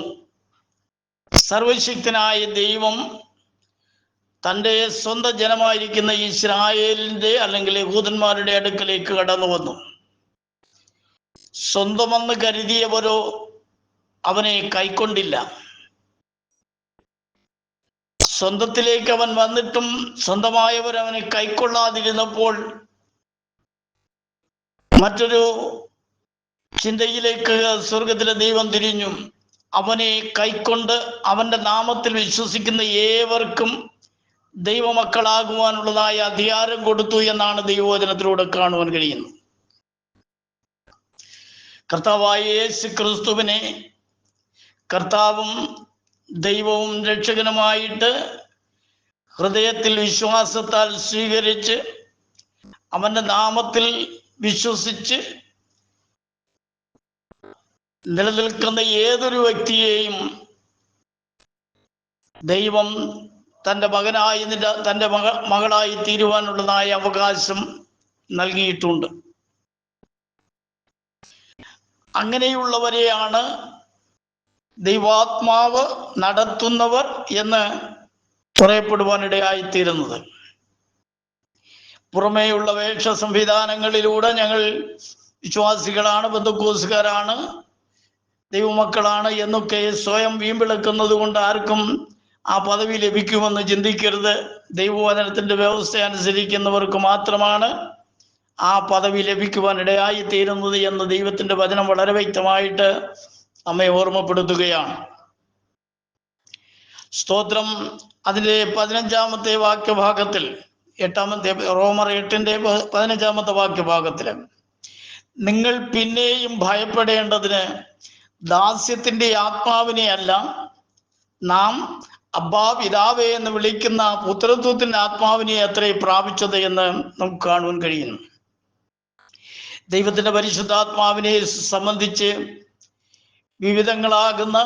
സർവശക്തനായ ദൈവം തൻ്റെ സ്വന്തം ജനമായിരിക്കുന്ന ഇസ്രായേലിന്റെ അല്ലെങ്കിൽ യഹൂദന്മാരുടെ അടുക്കലേക്ക് കടന്നു വന്നു. സ്വന്തമെന്ന് കരുതിയവരോ അവനെ കൈക്കൊണ്ടില്ല. സ്വന്തത്തിലേക്ക് അവൻ വന്നിട്ടും സ്വന്തമായവർ അവനെ കൈക്കൊള്ളാതിരുന്നപ്പോൾ മറ്റൊരു ചിന്തയിലേക്ക് സ്വർഗത്തിലെ ദൈവം തിരിഞ്ഞു. അവനെ കൈക്കൊണ്ട് അവന്റെ നാമത്തിൽ വിശ്വസിക്കുന്ന ഏവർക്കും ദൈവമക്കളാകുവാനുള്ളതായ അധികാരം കൊടുത്തു എന്നാണ് ദൈവവചനത്തിലൂടെ കാണുവാൻ കഴിയുന്നത്. കർത്താവായ യേശു ക്രിസ്തുവിനെ കർത്താവും ദൈവവും രക്ഷകനുമായിട്ട് ഹൃദയത്തിൽ വിശ്വാസത്താൽ സ്വീകരിച്ച് അവന്റെ നാമത്തിൽ വിശ്വസിച്ച് നിലനിൽക്കുന്ന ഏതൊരു വ്യക്തിയെയും ദൈവം തൻ്റെ മകളായി തീരുവാനുള്ളതായ അവകാശം നൽകിയിട്ടുണ്ട്. അങ്ങനെയുള്ളവരെയാണ് ദൈവാത്മാവ് നടത്തുന്നവർ എന്ന് പറയപ്പെടുവാനിടയായിത്തീരുന്നത്. പുറമേയുള്ള വേഷ സംവിധാനങ്ങളിലൂടെ ഞങ്ങൾ വിശ്വാസികളാണ്, ബന്ധുക്കോസുകാരാണ്, ദൈവമക്കളാണ് എന്നൊക്കെ സ്വയം വീമ്പിളക്കുന്നത് കൊണ്ട് ആർക്കും ആ പദവി ലഭിക്കുമെന്ന് ചിന്തിക്കരുത്. ദൈവവചനത്തിൻ്റെ വ്യവസ്ഥ അനുസരിക്കുന്നവർക്ക് മാത്രമാണ് ആ പദവി ലഭിക്കുവാൻ ഇടയായിത്തീരുന്നത് എന്ന് ദൈവത്തിൻ്റെ വചനം വളരെ വ്യക്തമായിട്ട് നമ്മെ ഓർമ്മപ്പെടുത്തുകയാണ്. സ്തോത്രം. അതിൻ്റെ 15-ാമത്തെ വാക്യഭാഗത്തിൽ, റോമർ 8-ന്റെ 15-ാമത്തെ വാക്യഭാഗത്തിൽ, നിങ്ങൾ പിന്നെയും ഭയപ്പെടേണ്ടതിന് ദാസ്യത്തിൻ്റെ ആത്മാവിനെ അല്ല, നാം അബ്ബാ പിതാവേ എന്ന് വിളിക്കുന്ന പുത്രത്വത്തിൻ്റെ ആത്മാവിനെ അത്രേ പ്രാപിച്ചത് എന്ന് നമുക്ക് കാണുവാൻ കഴിയുന്നു. ദൈവത്തിൻ്റെ പരിശുദ്ധാത്മാവിനെ സംബന്ധിച്ച് വിവിധങ്ങളാകുന്ന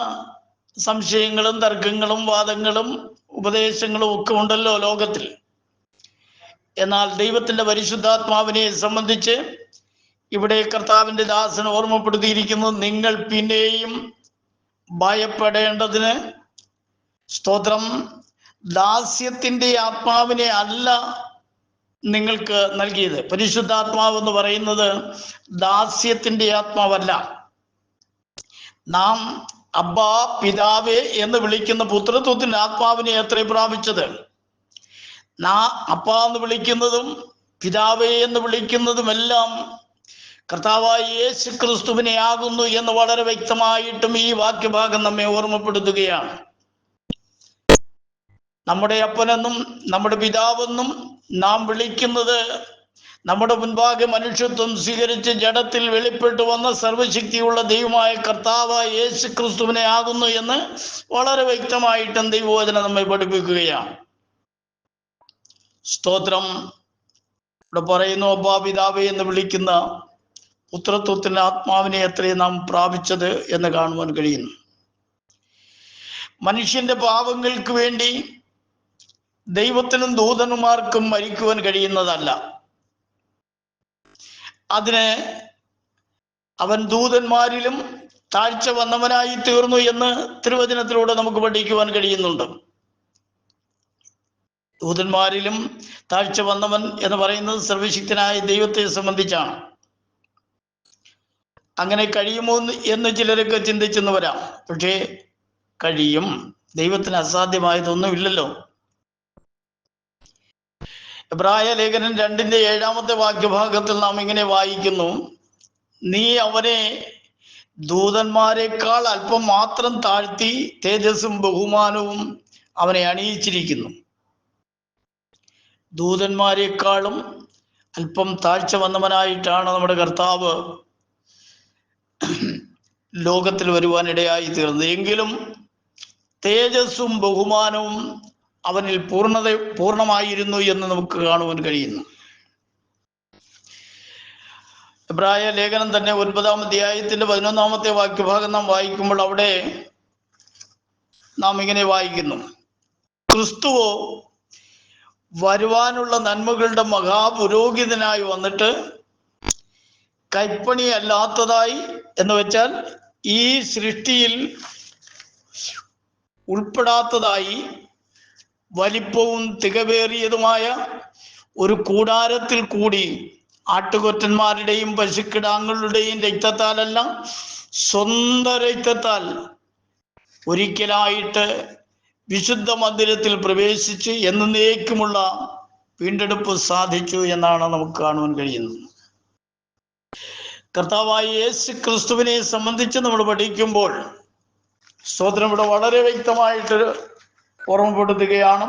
സംശയങ്ങളും തർക്കങ്ങളും വാദങ്ങളും ഉപദേശങ്ങളും ഒക്കെ ഉണ്ടല്ലോ ലോകത്തിൽ. എന്നാൽ ദൈവത്തിൻ്റെ പരിശുദ്ധാത്മാവിനെ സംബന്ധിച്ച് ഇവിടെ കർത്താവിൻ്റെ ദാസൻ ഓർമ്മപ്പെടുത്തിയിരിക്കുന്നു, നിങ്ങൾ പിന്നെയും ഭയപ്പെടേണ്ടതിന്. സ്തോത്രം. ദാസ്യത്തിൻ്റെ ആത്മാവിനെ അല്ല നിങ്ങൾക്ക് നൽകിയത്. പരിശുദ്ധാത്മാവ് എന്ന് പറയുന്നത് ദാസ്യത്തിൻ്റെ ആത്മാവല്ല. നാം അബ്ബാ പിതാവേ എന്ന് വിളിക്കുന്ന പുത്രത്വത്തിൻ്റെ ആത്മാവിനെ അത്രേ പ്രാപിച്ചത്. അപ്പ എന്ന് വിളിക്കുന്നതും പിതാവേ എന്ന് വിളിക്കുന്നതുമെല്ലാം കർത്താവായ യേശു ക്രിസ്തുവിനെ ആകുന്നു എന്ന് വളരെ വ്യക്തമായിട്ടും ഈ വാക്യഭാഗം നമ്മെ ഓർമ്മപ്പെടുത്തുകയാണ്. നമ്മുടെ അപ്പനെന്നും നമ്മുടെ പിതാവെന്നും നാം വിളിക്കുന്നത് നമ്മുടെ മുൻപാകെ മനുഷ്യത്വം സ്വീകരിച്ച് ജഡത്തിൽ വെളിപ്പെട്ടു വന്ന സർവശക്തിയുള്ള ദൈവമായ കർത്താവായ യേശു ക്രിസ്തുവിനെ ആകുന്നു എന്ന് വളരെ വ്യക്തമായിട്ടും ദൈവവചനം നമ്മെ പഠിപ്പിക്കുകയാണ്. സ്തോത്രം. ഇവിടെ പറയുന്നു, അബ്ബാ പിതാവേ എന്ന് വിളിക്കുന്ന പുത്രത്വത്തിൻ്റെ ആത്മാവിനെ എത്രയും നാം പ്രാപിച്ചത് എന്ന് കാണുവാൻ കഴിയുന്നു. മനുഷ്യന്റെ പാപങ്ങൾക്ക് വേണ്ടി ദൈവത്തിനും ദൂതന്മാർക്കും മരിക്കുവാൻ കഴിയുന്നതല്ല. അതിന് അവൻ ദൂതന്മാരിലും താഴ്ച വന്നവനായി തീർന്നു എന്ന് തിരുവചനത്തിലൂടെ നമുക്ക് പഠിക്കുവാൻ കഴിയുന്നുണ്ട്. ദൂതന്മാരിലും താഴ്ച വന്നവൻ എന്ന് പറയുന്നത് സർവശക്തനായ ദൈവത്തെ സംബന്ധിച്ചാണ്. അങ്ങനെ കഴിയുമോ എന്ന് ചിലരൊക്കെ ചിന്തിച്ചെന്ന് വരാം. പക്ഷേ കഴിയും. ദൈവത്തിന് അസാധ്യമായതൊന്നുമില്ലല്ലോ. എബ്രായ ലേഖനം 2-ന്റെ 7-ാമത്തെ വാക്യഭാഗത്തിൽ നാം ഇങ്ങനെ വായിക്കുന്നു, നീ അവനെ ദൂതന്മാരെക്കാൾ അല്പം മാത്രം താഴ്ത്തി തേജസ്സും ബഹുമാനവും അവനെ അണിയിച്ചിരിക്കുന്നു. ദൂതന്മാരെക്കാളും അല്പം താഴ്ച വന്നവനായിട്ടാണ് നമ്മുടെ കർത്താവ് ലോകത്തിൽ വരുവാനിടയായി തീർന്നത്. എങ്കിലും തേജസ്സും ബഹുമാനവും അവനിൽ പൂർണ്ണമായിരുന്നു എന്ന് നമുക്ക് കാണുവാൻ കഴിയുന്നു. എബ്രായ ലേഖനം തന്നെ 9-ാം അധ്യായത്തിന്റെ 11-ാമത്തെ വാക്യഭാഗം നാം വായിക്കുമ്പോൾ അവിടെ നാം ഇങ്ങനെ വായിക്കുന്നു, ക്രിസ്തുവോ വരുവാനുള്ള നന്മകളുടെ മഹാപുരോഹിതനായി വന്നിട്ട് കൈപ്പണി അല്ലാത്തതായി എന്ന് വെച്ചാൽ ഈ സൃഷ്ടിയിൽ ഉൾപ്പെടാത്തതായി വലിപ്പവും തികവേറിയതുമായ ഒരു കൂടാരത്തിൽ കൂടി ആട്ടുകൊറ്റന്മാരുടെയും പശുക്കിടാങ്ങളുടെയും രക്തത്താലല്ല, സ്വന്തം രക്തത്താൽ ഒരിക്കലായിട്ട് വിശുദ്ധ മന്ദിരത്തിൽ പ്രവേശിച്ച് എന്നേക്കുമുള്ള വീണ്ടെടുപ്പ് സാധിച്ചു എന്നാണ് നമുക്ക് കാണുവാൻ കഴിയുന്നത്. കർത്താവായ യേശു ക്രിസ്തുവിനെ സംബന്ധിച്ച് നമ്മൾ പഠിക്കുമ്പോൾ സ്തോത്രം ഇവിടെ വളരെ വ്യക്തമായിട്ട് ഓർമ്മപ്പെടുത്തുകയാണ്,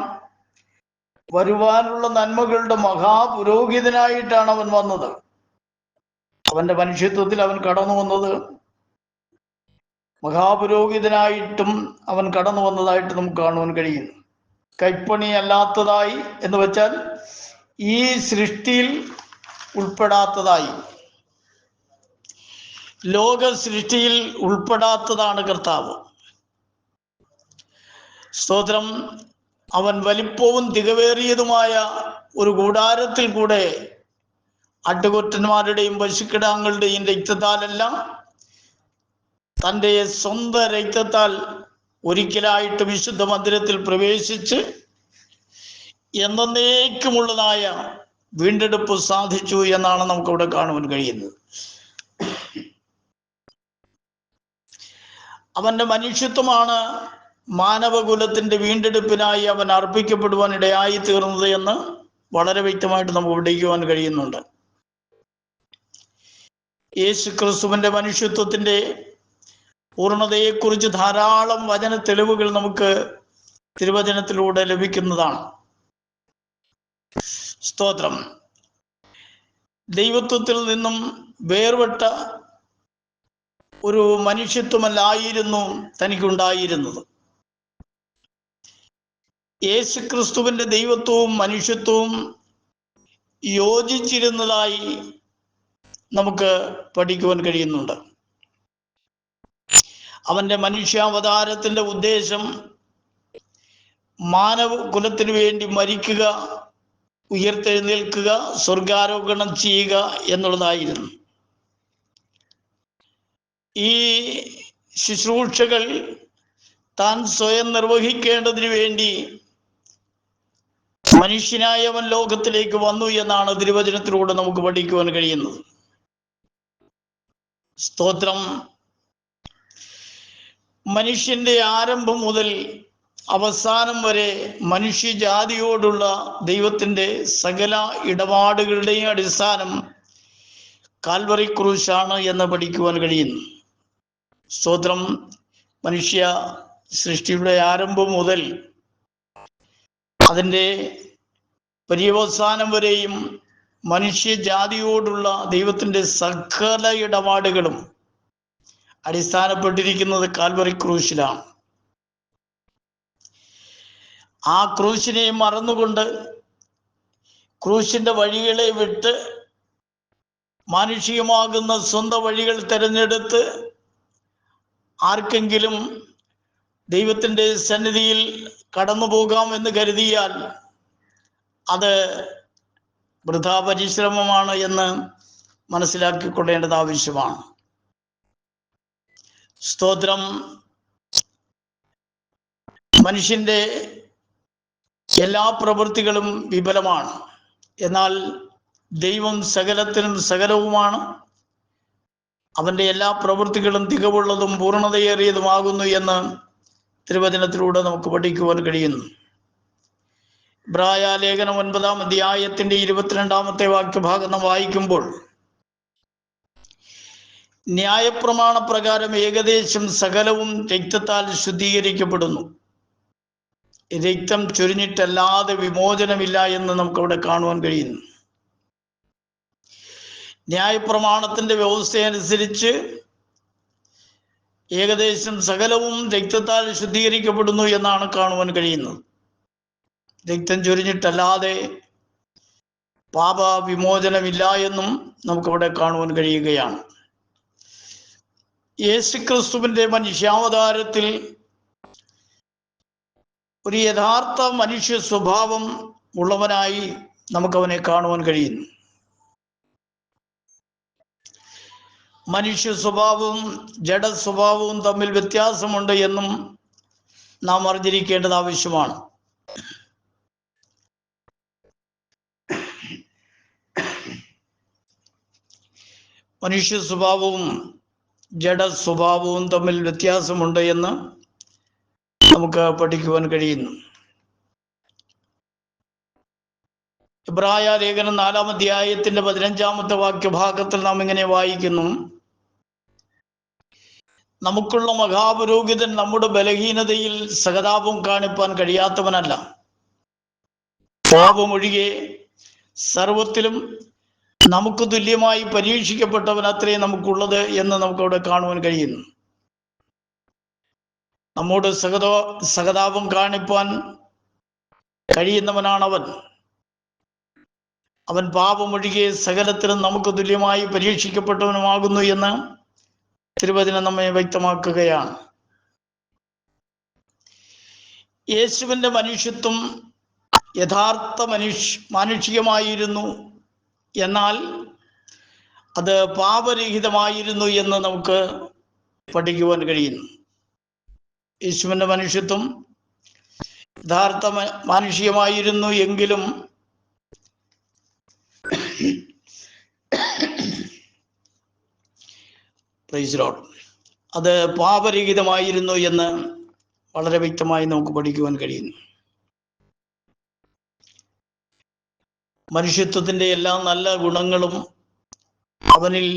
വരുവാനുള്ള നന്മകളുടെ മഹാപുരോഹിതനായിട്ടാണ് അവൻ വന്നത്. അവന്റെ മനുഷ്യത്വത്തിൽ അവൻ കടന്നു വന്നത് മഹാപുരോഹിതനായിട്ടും അവൻ കടന്നു വന്നതായിട്ട് നമുക്ക് കാണുവാൻ കഴിയുന്നു. കൈപ്പണി അല്ലാത്തതായി എന്ന് വെച്ചാൽ ഈ സൃഷ്ടിയിൽ ഉൾപ്പെടാത്തതായി, ലോക സൃഷ്ടിയിൽ ഉൾപ്പെടാത്തതാണ് കർത്താവ്. സ്തോത്രം. അവൻ വലിപ്പവും തികവേറിയതുമായ ഒരു കൂടാരത്തിൽ കൂടെ ആട്ടുകൊറ്റന്മാരുടെയും പശുക്കിടാങ്ങളുടെയും രക്തത്താലല്ല, തൻ്റെ സ്വന്തം രക്തത്താൽ ഒരിക്കലായിട്ട് വിശുദ്ധ മന്ദിരത്തിൽ പ്രവേശിച്ച് എന്നേക്കുമുള്ളതായ വീണ്ടെടുപ്പ് സാധിച്ചു എന്നാണ് നമുക്കിവിടെ കാണുവാൻ കഴിയുന്നത്. അവന്റെ മനുഷ്യത്വമാണ് മാനവകുലത്തിന്റെ വീണ്ടെടുപ്പിനായി അവൻ അർപ്പിക്കപ്പെടുവാൻ ഇടയായി തീർന്നത് എന്ന് വളരെ വ്യക്തമായിട്ട് നമുക്ക് പഠിക്കുവാൻ കഴിയുന്നുണ്ട്. യേശു ക്രിസ്തുവിന്റെ മനുഷ്യത്വത്തിന്റെ പൂർണ്ണതയെക്കുറിച്ച് ധാരാളം വചന തെളിവുകൾ നമുക്ക് തിരുവചനത്തിലൂടെ ലഭിക്കുന്നതാണ്. സ്തോത്രം. ദൈവത്വത്തിൽ നിന്നും വേർപെട്ട ഒരു മനുഷ്യത്വമല്ലായിരുന്നു തനിക്കുണ്ടായിരുന്നത്. യേശു ക്രിസ്തുവിന്റെ ദൈവത്വവും മനുഷ്യത്വവും യോജിച്ചിരുന്നതായി നമുക്ക് പഠിക്കുവാൻ കഴിയുന്നുണ്ട്. അവന്റെ മനുഷ്യാവതാരത്തിന്റെ ഉദ്ദേശം മാനവ കുലത്തിനു വേണ്ടി മരിക്കുക, ഉയർത്തെഴുന്നേൽക്കുക, സ്വർഗാരോഹണം ചെയ്യുക എന്നുള്ളതായിരുന്നു. ഈ ശുശ്രൂഷകൾ താൻ സ്വയം നിർവഹിക്കേണ്ടതിന് വേണ്ടി മനുഷ്യനായവൻ ലോകത്തിലേക്ക് വന്നു എന്നാണ് തിരുവചനത്തിലൂടെ നമുക്ക് പഠിക്കുവാൻ കഴിയുന്നത്. സ്തോത്രം. മനുഷ്യന്റെ ആരംഭം മുതൽ അവസാനം വരെ മനുഷ്യജാതിയോടുള്ള ദൈവത്തിന്റെ സകല ഇടപാടുകളുടെയും അടിസ്ഥാനം കാൽവറി ക്രൂശാണ് എന്ന് പഠിക്കുവാൻ കഴിയുന്നു. സ്തോത്രം. മനുഷ്യ സൃഷ്ടിയുടെ ആരംഭം മുതൽ അതിൻ്റെ പര്യവസാനം വരെയും മനുഷ്യജാതിയോടുള്ള ദൈവത്തിൻ്റെ സകല ഇടപാടുകളും അടിസ്ഥാനപ്പെട്ടിരിക്കുന്നത് കാൽവറി ക്രൂശിലാണ്. ആ ക്രൂശിനെ മറന്നുകൊണ്ട് ക്രൂശിന്റെ വഴികളെ വിട്ട് മാനുഷികമാകുന്ന സ്വന്തം വഴികൾ തിരഞ്ഞെടുത്ത് ആർക്കെങ്കിലും ദൈവത്തിൻ്റെ സന്നിധിയിൽ കടന്നു പോകാം എന്ന് കരുതിയാൽ അത് വൃഥാ പരിശ്രമമാണ് എന്ന് മനസ്സിലാക്കിക്കൊള്ളേണ്ടത് ആവശ്യമാണ്. സ്തോത്രം. മനുഷ്യന്റെ എല്ലാ പ്രവൃത്തികളും വിഫലമാണ്. എന്നാൽ ദൈവം സകലത്തിനും സകലവുമാണ്. അവന്റെ എല്ലാ പ്രവൃത്തികളും തികവുള്ളതും പൂർണ്ണതയേറിയതുമാകുന്നു എന്ന് തിരുവചനത്തിലൂടെ നമുക്ക് പഠിക്കുവാൻ കഴിയുന്നു. ഇബ്രായ ലേഖനം 9-ാം അധ്യായത്തിന്റെ 22-ാമത്തെ വാക്യഭാഗം നാം വായിക്കുമ്പോൾ, ന്യായപ്രമാണ പ്രകാരം ഏകദേശം സകലവും രക്തത്താൽ ശുദ്ധീകരിക്കപ്പെടുന്നു, രക്തം ചൊരിഞ്ഞിട്ടല്ലാതെ വിമോചനമില്ല എന്ന് നമുക്കവിടെ കാണുവാൻ കഴിയുന്നു. ന്യായപ്രമാണത്തിന്റെ വ്യവസ്ഥയനുസരിച്ച് ഏകദേശം സകലവും രക്തത്താൽ ശുദ്ധീകരിക്കപ്പെടുന്നു എന്നാണ് കാണുവാൻ കഴിയുന്നത്. രക്തം ചൊരിഞ്ഞിട്ടല്ലാതെ പാപ വിമോചനമില്ല എന്നും നമുക്കവിടെ കാണുവാൻ കഴിയുകയാണ്. യേശുക്രിസ്തുവിന്റെ മനുഷ്യാവതാരത്തിൽ ഒരു യഥാർത്ഥ മനുഷ്യ സ്വഭാവം ഉള്ളവനായി നമുക്കവനെ കാണുവാൻ കഴിയുന്നു. മനുഷ്യ സ്വഭാവവും ജഡ സ്വഭാവവും തമ്മിൽ വ്യത്യാസമുണ്ട് എന്നും നാം അറിഞ്ഞിരിക്കേണ്ടത് ആവശ്യമാണ്. മനുഷ്യ സ്വഭാവവും ജഡ സ്വഭാവവും തമ്മിൽ വ്യത്യാസമുണ്ട് എന്ന് നമുക്ക് പഠിക്കുവാൻ കഴിയുന്നു. ഇബ്രായ ലേഖനം 4-ാം അധ്യായത്തിന്റെ 15-ാമത്തെ വാക്യഭാഗത്തിൽ നാം ഇങ്ങനെ വായിക്കുന്നു: നമുക്കുള്ള മഹാപുരോഹിതൻ നമ്മുടെ ബലഹീനതയിൽ സഹതാപം കാണിപ്പാൻ കഴിയാത്തവനല്ല, പാപമൊഴികെ സർവത്തിലും നമുക്ക് തുല്യമായി പരീക്ഷിക്കപ്പെട്ടവൻ അത്രയും നമുക്കുള്ളത് എന്ന് നമുക്കവിടെ കാണുവാൻ കഴിയുന്നു. നമ്മോട് സഹതാപം കാണിപ്പാൻ കഴിയുന്നവനാണവൻ. അവൻ പാപമൊഴികെ സകലത്തിലും നമുക്ക് തുല്യമായി പരീക്ഷിക്കപ്പെട്ടവനുമാകുന്നു എന്ന് തിരുവചനം നമ്മെ വ്യക്തമാക്കുകയാണ്. യേശുവിൻ്റെ മനുഷ്യത്വം യഥാർത്ഥ മാനുഷികമായിരുന്നു, എന്നാൽ അത് പാപരഹിതമായിരുന്നു എന്ന് നമുക്ക് പഠിക്കുവാൻ കഴിയുന്നു. യേശുവിൻ്റെ മനുഷ്യത്വം യഥാർത്ഥ മാനുഷികമായിരുന്നു എങ്കിലും അത് പാപരഹിതമായിരുന്നു എന്ന് വളരെ വ്യക്തമായി നമുക്ക് പഠിക്കുവാൻ കഴിയുന്നു. മനുഷ്യത്വത്തിൻ്റെ എല്ലാ നല്ല ഗുണങ്ങളും അവനിൽ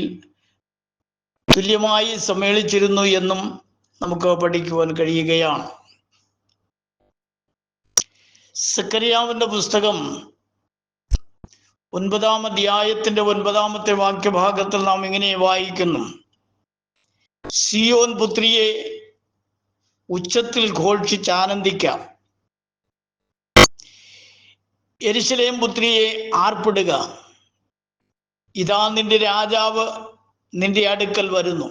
തുല്യമായി സമ്മേളിച്ചിരുന്നു എന്നും നമുക്ക് പഠിക്കുവാൻ കഴിയുകയാണ്. സക്കറിയാവിന്റെ പുസ്തകം 9-ാം അധ്യായത്തിന്റെ 9-ാമത്തെ വാക്യഭാഗത്തിൽ നാം ഇങ്ങനെ വായിക്കുന്നു: സിയോൻ പുത്രിയെ ഉച്ചത്തിൽ ഘോഷിച്ച് ആനന്ദിക്കാം, യെരുശലേം പുത്രിയെ ആർപ്പിടുക, ഇതാ നിന്റെ രാജാവ് നിന്റെ അടുക്കൽ വരുന്നു,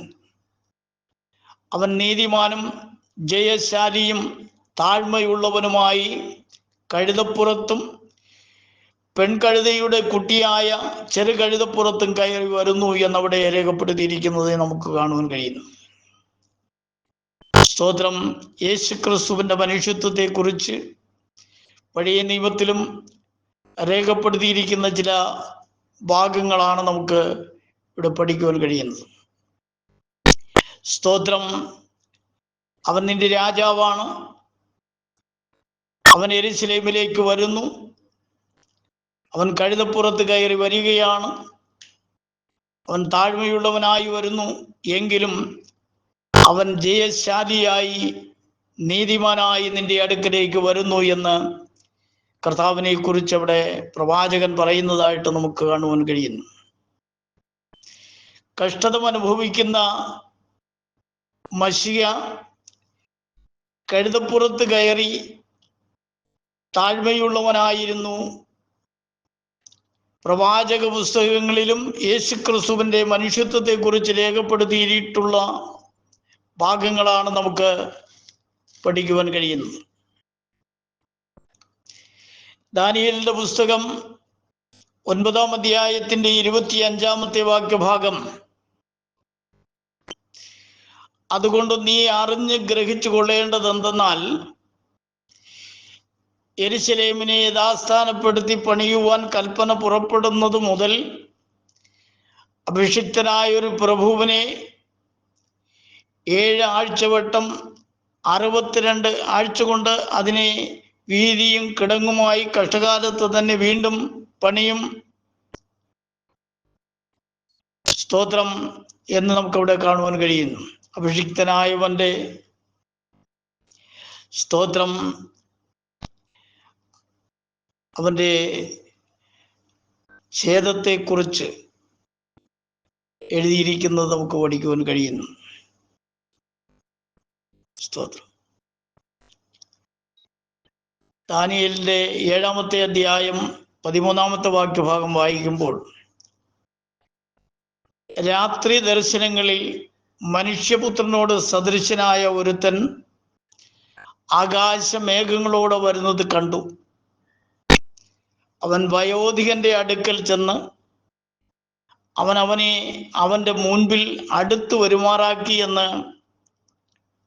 അവൻ നീതിമാനും ജയശാലിയും താഴ്മയുള്ളവനുമായി കഴുതപ്പുറത്തും പെൺകഴുതയുടെ കുട്ടിയായ ചെറുകഴുതപ്പുറത്തും കയറി വരുന്നു എന്നവിടെ രേഖപ്പെടുത്തിയിരിക്കുന്നത് നമുക്ക് കാണുവാൻ കഴിയുന്നു. സ്തോത്രം. യേശുക്രിസ്തുവിന്റെ മനുഷ്യത്വത്തെ കുറിച്ച് പഴയ നിയമത്തിലും രേഖപ്പെടുത്തിയിരിക്കുന്ന ചില ഭാഗങ്ങളാണ് നമുക്ക് ഇവിടെ പഠിക്കുവാൻ കഴിയുന്നത്. സ്തോത്രം. അവൻ നിന്റെ രാജാവാണ്, അവൻ യെരുശലേമിലേക്ക് വരുന്നു, അവൻ കഴുതപ്പുറത്ത് കയറി വരികയാണ്, അവൻ താഴ്മയുള്ളവനായി വരുന്നു, എങ്കിലും അവൻ ജയശാലിയായി നീതിമാനായി നിന്റെ അടുക്കലേക്ക് വരുന്നു എന്ന് കർത്താവിനെ കുറിച്ച് അവിടെ പ്രവാചകൻ പറയുന്നതായിട്ട് നമുക്ക് കാണുവാൻ കഴിയുന്നു. കഷ്ടത അനുഭവിക്കുന്ന മശിയ കഴുതപ്പുറത്ത് കയറി താഴ്മയുള്ളവനായിരുന്നു. പ്രവാചക പുസ്തകങ്ങളിലും യേശുക്രിസ്തുവിന്റെ മനുഷ്യത്വത്തെ കുറിച്ച് രേഖപ്പെടുത്തിയിട്ടുള്ള ഭാഗങ്ങളാണ് നമുക്ക് പഠിക്കുവാൻ കഴിയുന്നത്. ദാനിയേലിന്റെ പുസ്തകം 9-ാം അധ്യായത്തിന്റെ 25-ാമത്തെ വാക്യഭാഗം: അതുകൊണ്ട് നീ അറിഞ്ഞ് ഗ്രഹിച്ചു കൊള്ളേണ്ടതെന്തെന്നാൽ യെരുശലേമിനെ യഥാസ്ഥാനപ്പെടുത്തി പണിയുവാൻ കൽപ്പന പുറപ്പെടുന്നത് മുതൽ അഭിഷിക്തനായ ഒരു പ്രഭുവിനെ 7 ആഴ്ചവട്ടം 62 ആഴ്ച കൊണ്ട് അതിനെ വീതിയും കിടങ്ങുമായി കഷ്ടകാലത്ത് തന്നെ വീണ്ടും പണിയും. സ്തോത്രം എന്ന് നമുക്കവിടെ കാണുവാൻ കഴിയുന്നു. അഭിഷിക്തനായവന്റെ സ്തോത്രം അവന്റെ ഛേദത്തെക്കുറിച്ച് എഴുതിയിരിക്കുന്നത് നമുക്ക് പഠിക്കുവാൻ കഴിയുന്നു. സ്തോത്രം. ദാനിയേലിന്റെ 7-ാമത്തെ അധ്യായം 13-ാമത്തെ വാക്യഭാഗം വായിക്കുമ്പോൾ, രാത്രി ദർശനങ്ങളിൽ മനുഷ്യപുത്രനോട് സദൃശനായ ഒരുത്തൻ ആകാശമേഘങ്ങളോടെ വരുന്നത് കണ്ടു. അവൻ വയോധികന്റെ അടുക്കൽ ചെന്ന് അവനെ അവന്റെ മുൻപിൽ അടുത്തു വരുമാറാക്കി എന്ന്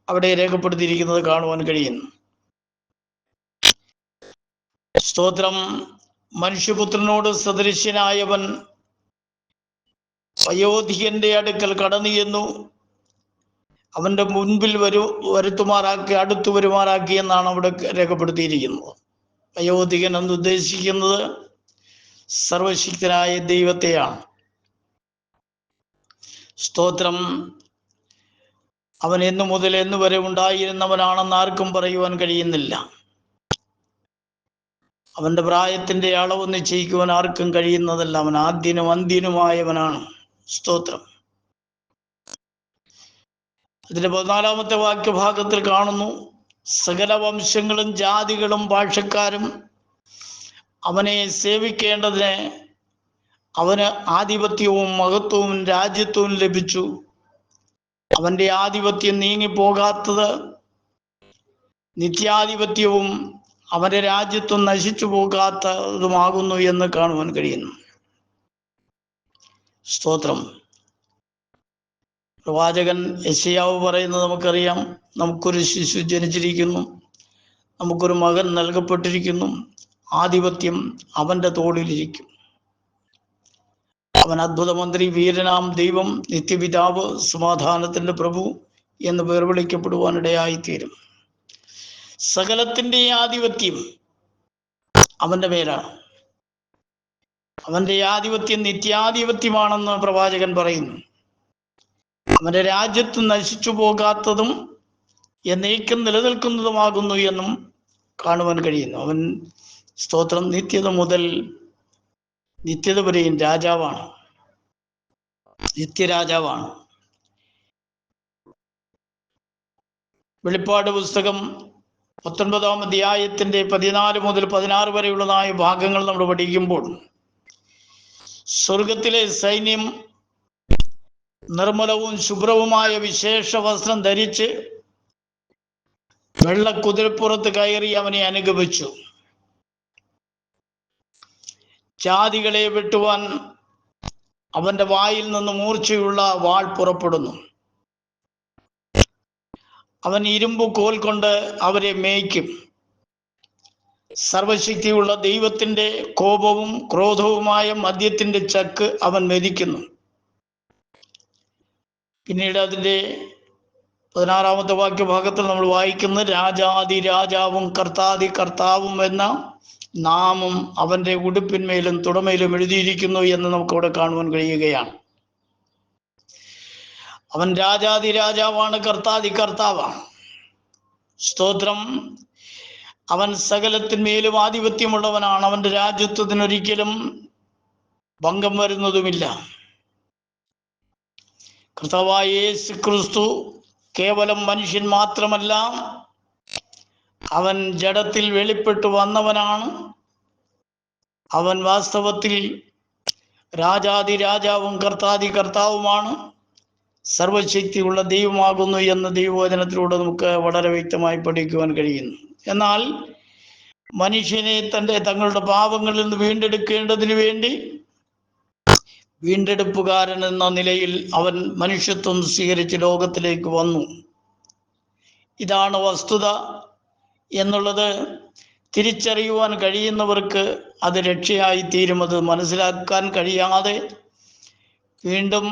അവിടെ രേഖപ്പെടുത്തിയിരിക്കുന്നത് കാണുവാൻ കഴിയുന്നു. സ്തോത്രം. മനുഷ്യപുത്രനോട് സദൃശ്യനായവൻ വയോധികന്റെ അടുക്കൽ കടന്നു ചെന്നു അവന്റെ മുൻപിൽ അടുത്തു വരുമാറാക്കി എന്നാണ് അവിടെ രേഖപ്പെടുത്തിയിരിക്കുന്നത്. വയോധികൻ എന്ന് ഉദ്ദേശിക്കുന്നത് സർവശക്തനായ ദൈവത്തെയാണ്. സ്തോത്രം. അവൻ എന്നു മുതൽ എന്നു വരെ ഉണ്ടായിരുന്നവനാണെന്ന് ആർക്കും പറയുവാൻ കഴിയുന്നില്ല. അവന്റെ പ്രായത്തിന്റെ അളവ് നിശ്ചയിക്കുവാൻ ആർക്കും കഴിയുന്നതല്ല. അവൻ ആദ്യനും അന്ത്യനുമായവനാണ്. സ്തോത്രം. അതിന്റെ 14-ാമത്തെ വാക്യഭാഗത്തിൽ കാണുന്നു: സകല വംശങ്ങളും ജാതികളും ഭാഷക്കാരും അവനെ സേവിക്കേണ്ടതിന് അവന് ആധിപത്യവും മഹത്വവും രാജ്യത്വവും ലഭിച്ചു. അവന്റെ ആധിപത്യം നീങ്ങിപ്പോകാത്തത് നിത്യാധിപത്യവും അവന്റെ രാജ്യത്വം നശിച്ചു പോകാത്തതുമാകുന്നു എന്ന് കാണുവാൻ കഴിയുന്നു. സ്തോത്രം. പ്രവാചകൻ യെശയ്യാവ് പറയുന്നത് നമുക്കറിയാം. നമുക്കൊരു ശിശു ജനിച്ചിരിക്കുന്നു, നമുക്കൊരു മകൻ നൽകപ്പെട്ടിരിക്കുന്നു, ആധിപത്യം അവന്റെ തോളിലിരിക്കും. അവൻ അത്ഭുതമന്ത്രി, വീരനാം ദൈവം, നിത്യപിതാവ്, സമാധാനത്തിന്റെ പ്രഭു എന്ന് പേർ വിളിക്കപ്പെടുവാനിടയായിത്തീരും. സകലത്തിന്റെ ആധിപത്യം അവന്റെ മേലാണ്. അവന്റെ ആധിപത്യം നിത്യാധിപത്യമാണെന്ന് പ്രവാചകൻ പറയുന്നു. അവന്റെ രാജ്യത്ത് നശിച്ചു പോകാത്തതും എന്നേക്കും നിലനിൽക്കുന്നതുമാകുന്നു എന്നും കാണുവാൻ കഴിയുന്നു. അവൻ, സ്തോത്രം, നിത്യത മുതൽ നിത്യത വരെയും രാജാവാണ്, നിത്യരാജാവാണ്. വെളിപ്പാട് പുസ്തകം 19-ാം അധ്യായത്തിന്റെ 14 മുതൽ 16 വരെയുള്ളതായ ഭാഗങ്ങൾ നമ്മൾ പഠിക്കുമ്പോൾ സ്വർഗത്തിലെ സൈന്യം നിർമ്മലവും ശുഭ്രവുമായ വിശേഷ വസ്ത്രം ധരിച്ച് വെള്ള കുതിരപ്പുറത്ത് കയറി അവനെ അനുഗമിച്ചു. ജാതികളെ വെട്ടുവാൻ അവന്റെ വായിൽ നിന്ന് മൂർച്ചയുള്ള വാൾ പുറപ്പെടുന്നു. അവൻ ഇരുമ്പ് കോൽ കൊണ്ട് അവരെ മേയ്ക്കും. സർവശക്തിയുള്ള ദൈവത്തിന്റെ കോപവും ക്രോധവുമായ മദ്യത്തിന്റെ ചക്ക് അവൻ മെതിക്കുന്നു. പിന്നീട് അതിൻ്റെ 16-ാമത്തെ വാക്യഭാഗത്തിൽ നമ്മൾ വായിക്കുന്നത്, രാജാതിരാജാവും കർത്താതി കർത്താവും എന്ന നാമം അവന്റെ ഉടുപ്പിന്മേലും തുടമയിലും എഴുതിയിരിക്കുന്നു എന്ന് നമുക്കവിടെ കാണുവാൻ കഴിയുകയാണ്. അവൻ രാജാതിരാജാവാണ്, കർത്താതി കർത്താവാണ്. സ്തോത്രം. അവൻ സകലത്തിന്മേലും ആധിപത്യമുള്ളവനാണ്. അവന്റെ രാജ്യത്വത്തിനൊരിക്കലും ഭംഗം വരുന്നതുമില്ല. കർത്താവായ യേശു ക്രിസ്തു കേവലം മനുഷ്യൻ മാത്രമല്ല, അവൻ ജഡത്തിൽ വെളിപ്പെട്ടു വന്നവനാണ്. അവൻ വാസ്തവത്തിൽ രാജാതിരാജാവും കർത്താതി കർത്താവുമാണ്, സർവശക്തിയുള്ള ദൈവമാകുന്നു എന്ന് ദൈവവചനത്തിലൂടെ നമുക്ക് വളരെ വ്യക്തമായി പഠിക്കുവാൻ കഴിയുന്നു. എന്നാൽ മനുഷ്യനെ തങ്ങളുടെ പാപങ്ങളിൽ നിന്ന് വീണ്ടെടുക്കേണ്ടതിന് വേണ്ടി വീണ്ടെടുപ്പുകാരൻ എന്ന നിലയിൽ അവൻ മനുഷ്യത്വം സ്വീകരിച്ച് ലോകത്തിലേക്ക് വന്നു. ഇതാണ് വസ്തുത എന്നുള്ളത് തിരിച്ചറിയുവാൻ കഴിയുന്നവർക്ക് അത് രക്ഷയായി തീരും. അത് മനസ്സിലാക്കാൻ കഴിയാതെ വീണ്ടും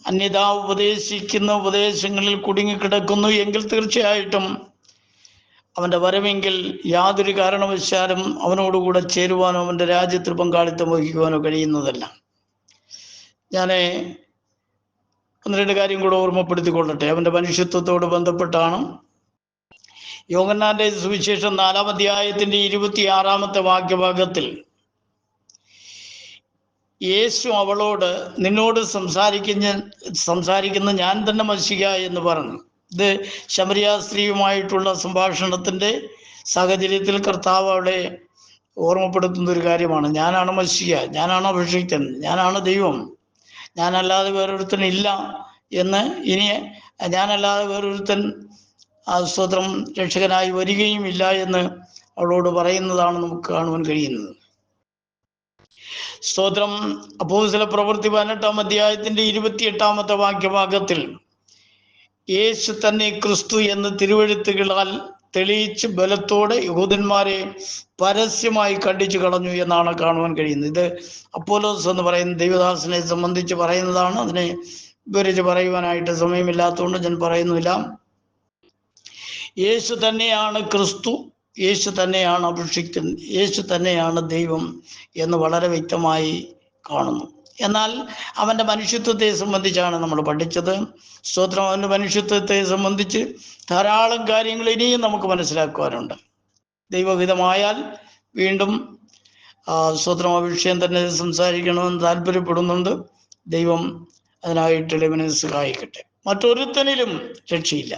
അന്യഥാ ഉപദേശിക്കുന്ന ഉപദേശങ്ങളിൽ കുടുങ്ങിക്കിടക്കുന്നു എങ്കിൽ തീർച്ചയായിട്ടും അവൻ്റെ വരവെങ്കിൽ യാതൊരു കാരണവശാലും അവനോടുകൂടെ ചേരുവാനോ അവൻ്റെ രാജ്യത്തിൽ പങ്കാളിത്തം വഹിക്കുവാനോ കഴിയുന്നതല്ല. ഞാൻ 1-2 കാര്യം കൂടെ ഓർമ്മപ്പെടുത്തിക്കൊള്ളട്ടെ. അവൻ്റെ മനുഷ്യത്വത്തോട് ബന്ധപ്പെട്ടാണ്. യോഹന്നാന്റെ സുവിശേഷം 4-ാം അധ്യായത്തിന്റെ 26-ാമത്തെ വാക്യഭാഗത്തിൽ യേശു അവളോട്, നിന്നോട് സംസാരിക്കുന്ന ഞാൻ തന്നെ മശിഹ എന്ന് പറഞ്ഞു. ഇത് ശമരിയ സ്ത്രീയുമായിട്ടുള്ള സംഭാഷണത്തിന്റെ സാഹചര്യത്തിൽ കർത്താവ് അവളെ ഓർമ്മപ്പെടുത്തുന്ന ഒരു കാര്യമാണ്. ഞാനാണ് മശിഹ, ഞാനാണ് അഭിഷിക്തൻ, ഞാനാണ് ദൈവം, ഞാനല്ലാതെ വേറൊരുത്തനില്ല എന്ന്, ഇനി ഞാനല്ലാതെ വേറൊരുത്തൻ സ്തോത്രം രക്ഷകനായി വരികയും ഇല്ല എന്ന് അവളോട് പറയുന്നതാണ് നമുക്ക് കാണുവാൻ കഴിയുന്നത്. സ്തോത്രം. അപ്പോസ്തല പ്രവൃത്തി 18-ാം അധ്യായത്തിന്റെ 28-ാമത്തെ വാക്യഭാഗത്തിൽ യേശു തന്നെ ക്രിസ്തു എന്ന് തിരുവെഴുത്തുകളാൽ തെളിയിച്ച് ബലത്തോടെ യഹൂദന്മാരെ പരസ്യമായി കണ്ടിച്ചു കളഞ്ഞു എന്നാണ് കാണുവാൻ കഴിയുന്നത്. ഇത് അപ്പോലോസ് എന്ന് പറയുന്ന ദൈവദാസനെ സംബന്ധിച്ച് പറയുന്നതാണ്. അതിനെ വിവരിച്ച് പറയുവാനായിട്ട് സമയമില്ലാത്തതുകൊണ്ട് ഞാൻ പറയുന്നില്ല. യേശു തന്നെയാണ് ക്രിസ്തു, യേശു തന്നെയാണ് അഭിഷിക്തൻ, യേശു തന്നെയാണ് ദൈവം എന്ന് വളരെ വ്യക്തമായി കാണുന്നു. എന്നാൽ അവൻ്റെ മനുഷ്യത്വത്തെ സംബന്ധിച്ചാണ് നമ്മൾ പഠിച്ചത്. സ്തോത്രം. അവൻ്റെ മനുഷ്യത്വത്തെ സംബന്ധിച്ച് ധാരാളം കാര്യങ്ങൾ ഇനിയും നമുക്ക് മനസ്സിലാക്കുവാനുണ്ട്. ദൈവഹിതമായാൽ വീണ്ടും സ്തോത്രം ആ വിഷയം തന്നെ സംസാരിക്കണമെന്ന് താല്പര്യപ്പെടുന്നുണ്ട്. ദൈവം അതിനായിട്ട് ഇളവനെ സഹായിക്കട്ടെ. മറ്റൊരുത്തനിലും രക്ഷയില്ല.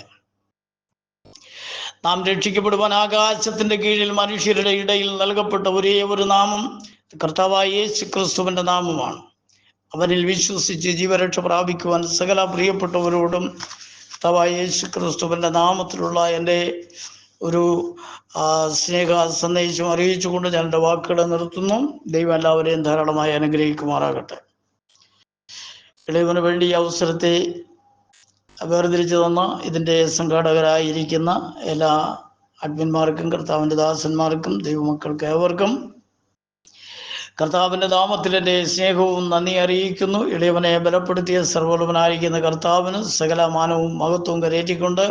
നാം രക്ഷിക്കപ്പെടുവാൻ ആകാശത്തിന്റെ കീഴിൽ മനുഷ്യരുടെ ഇടയിൽ നൽകപ്പെട്ട ഒരേ ഒരു നാമം കർത്താവായ യേശു ക്രിസ്തുവിന്റെ നാമമാണ്. അവനിൽ വിശ്വസിച്ച് ജീവരക്ഷ പ്രാപിക്കുവാൻ സകല പ്രിയപ്പെട്ടവരോടും കർത്താവായ യേശു ക്രിസ്തുവിന്റെ നാമത്തിലുള്ള എൻ്റെ ഒരു സ്നേഹ സന്ദേശം അറിയിച്ചുകൊണ്ട് ഞാൻ എൻ്റെ വാക്കുകളെ നിർത്തുന്നു. ദൈവം എല്ലാവരെയും ധാരാളമായി അനുഗ്രഹിക്കുമാറാകട്ടെ. ഇളയവന് വേണ്ടി ഈ അവസരത്തെ വേർതിരിച്ചു തന്ന ഇതിൻ്റെ സംഘാടകരായിരിക്കുന്ന എല്ലാ അഡ്മിന്മാർക്കും കർത്താവിൻ്റെ ദാസന്മാർക്കും ദൈവമക്കൾക്ക് ഏവർക്കും കർത്താവിൻ്റെ നാമത്തിൽ എൻ്റെ സ്നേഹവും നന്ദി അറിയിക്കുന്നു. ഇളയവനെ ബലപ്പെടുത്തിയ സർവ്വലഭനായിരിക്കുന്ന കർത്താവിന് സകല മാനവും മഹത്വവും കരേറ്റിക്കൊണ്ട്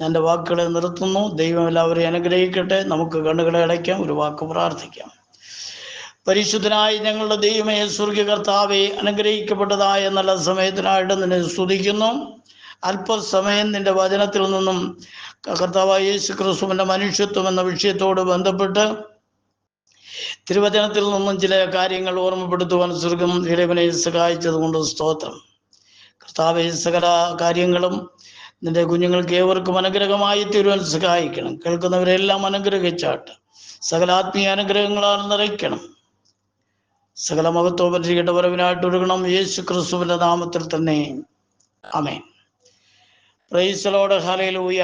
ഞാൻ എൻ്റെ വാക്കുകളെ നിർത്തുന്നു. ദൈവം എല്ലാവരെയും അനുഗ്രഹിക്കട്ടെ. നമുക്ക് കണ്ണുകളെ അടയ്ക്കാം, ഒരു വാക്ക് പ്രാർത്ഥിക്കാം. പരിശുദ്ധനായി ഞങ്ങളുടെ ദൈവമേ, സ്വർഗ്ഗ കർത്താവെ, അനുഗ്രഹിക്കപ്പെട്ടതായ നല്ല സമയത്തിനായിട്ട് നിന്നെ സ്തുതിക്കുന്നു. അല്പസമയം നിന്റെ വചനത്തിൽ നിന്നും കർത്താവായ യേശു ക്രിസ്തുവിൻ്റെ മനുഷ്യത്വം എന്ന വിഷയത്തോട് ബന്ധപ്പെട്ട് തിരുവചനത്തിൽ നിന്നും ചില കാര്യങ്ങൾ ഓർമ്മപ്പെടുത്തുവാൻ സ്വർഗം ഇളയവനെ സഹായിച്ചത് കൊണ്ട് സ്തോത്രം. കർത്താവെ, സകല കാര്യങ്ങളും നിന്റെ കുഞ്ഞുങ്ങൾക്ക് ഏവർക്കും അനുഗ്രഹമായി തീരുവാൻ സഹായിക്കണം. കേൾക്കുന്നവരെല്ലാം അനുഗ്രഹിച്ചാട്ട് സകല ആത്മീയ അനുഗ്രഹങ്ങളാൽ നിറയ്ക്കണം. സകല മഹത്വപരിചിയുടെ വരവിനായിട്ട് ഒരുങ്ങണം. യേശു ക്രിസ്തുവിൻ്റെ നാമത്തിൽ തന്നെ ആമേൻ. Praise the Lord. ഹല്ലേലൂയ.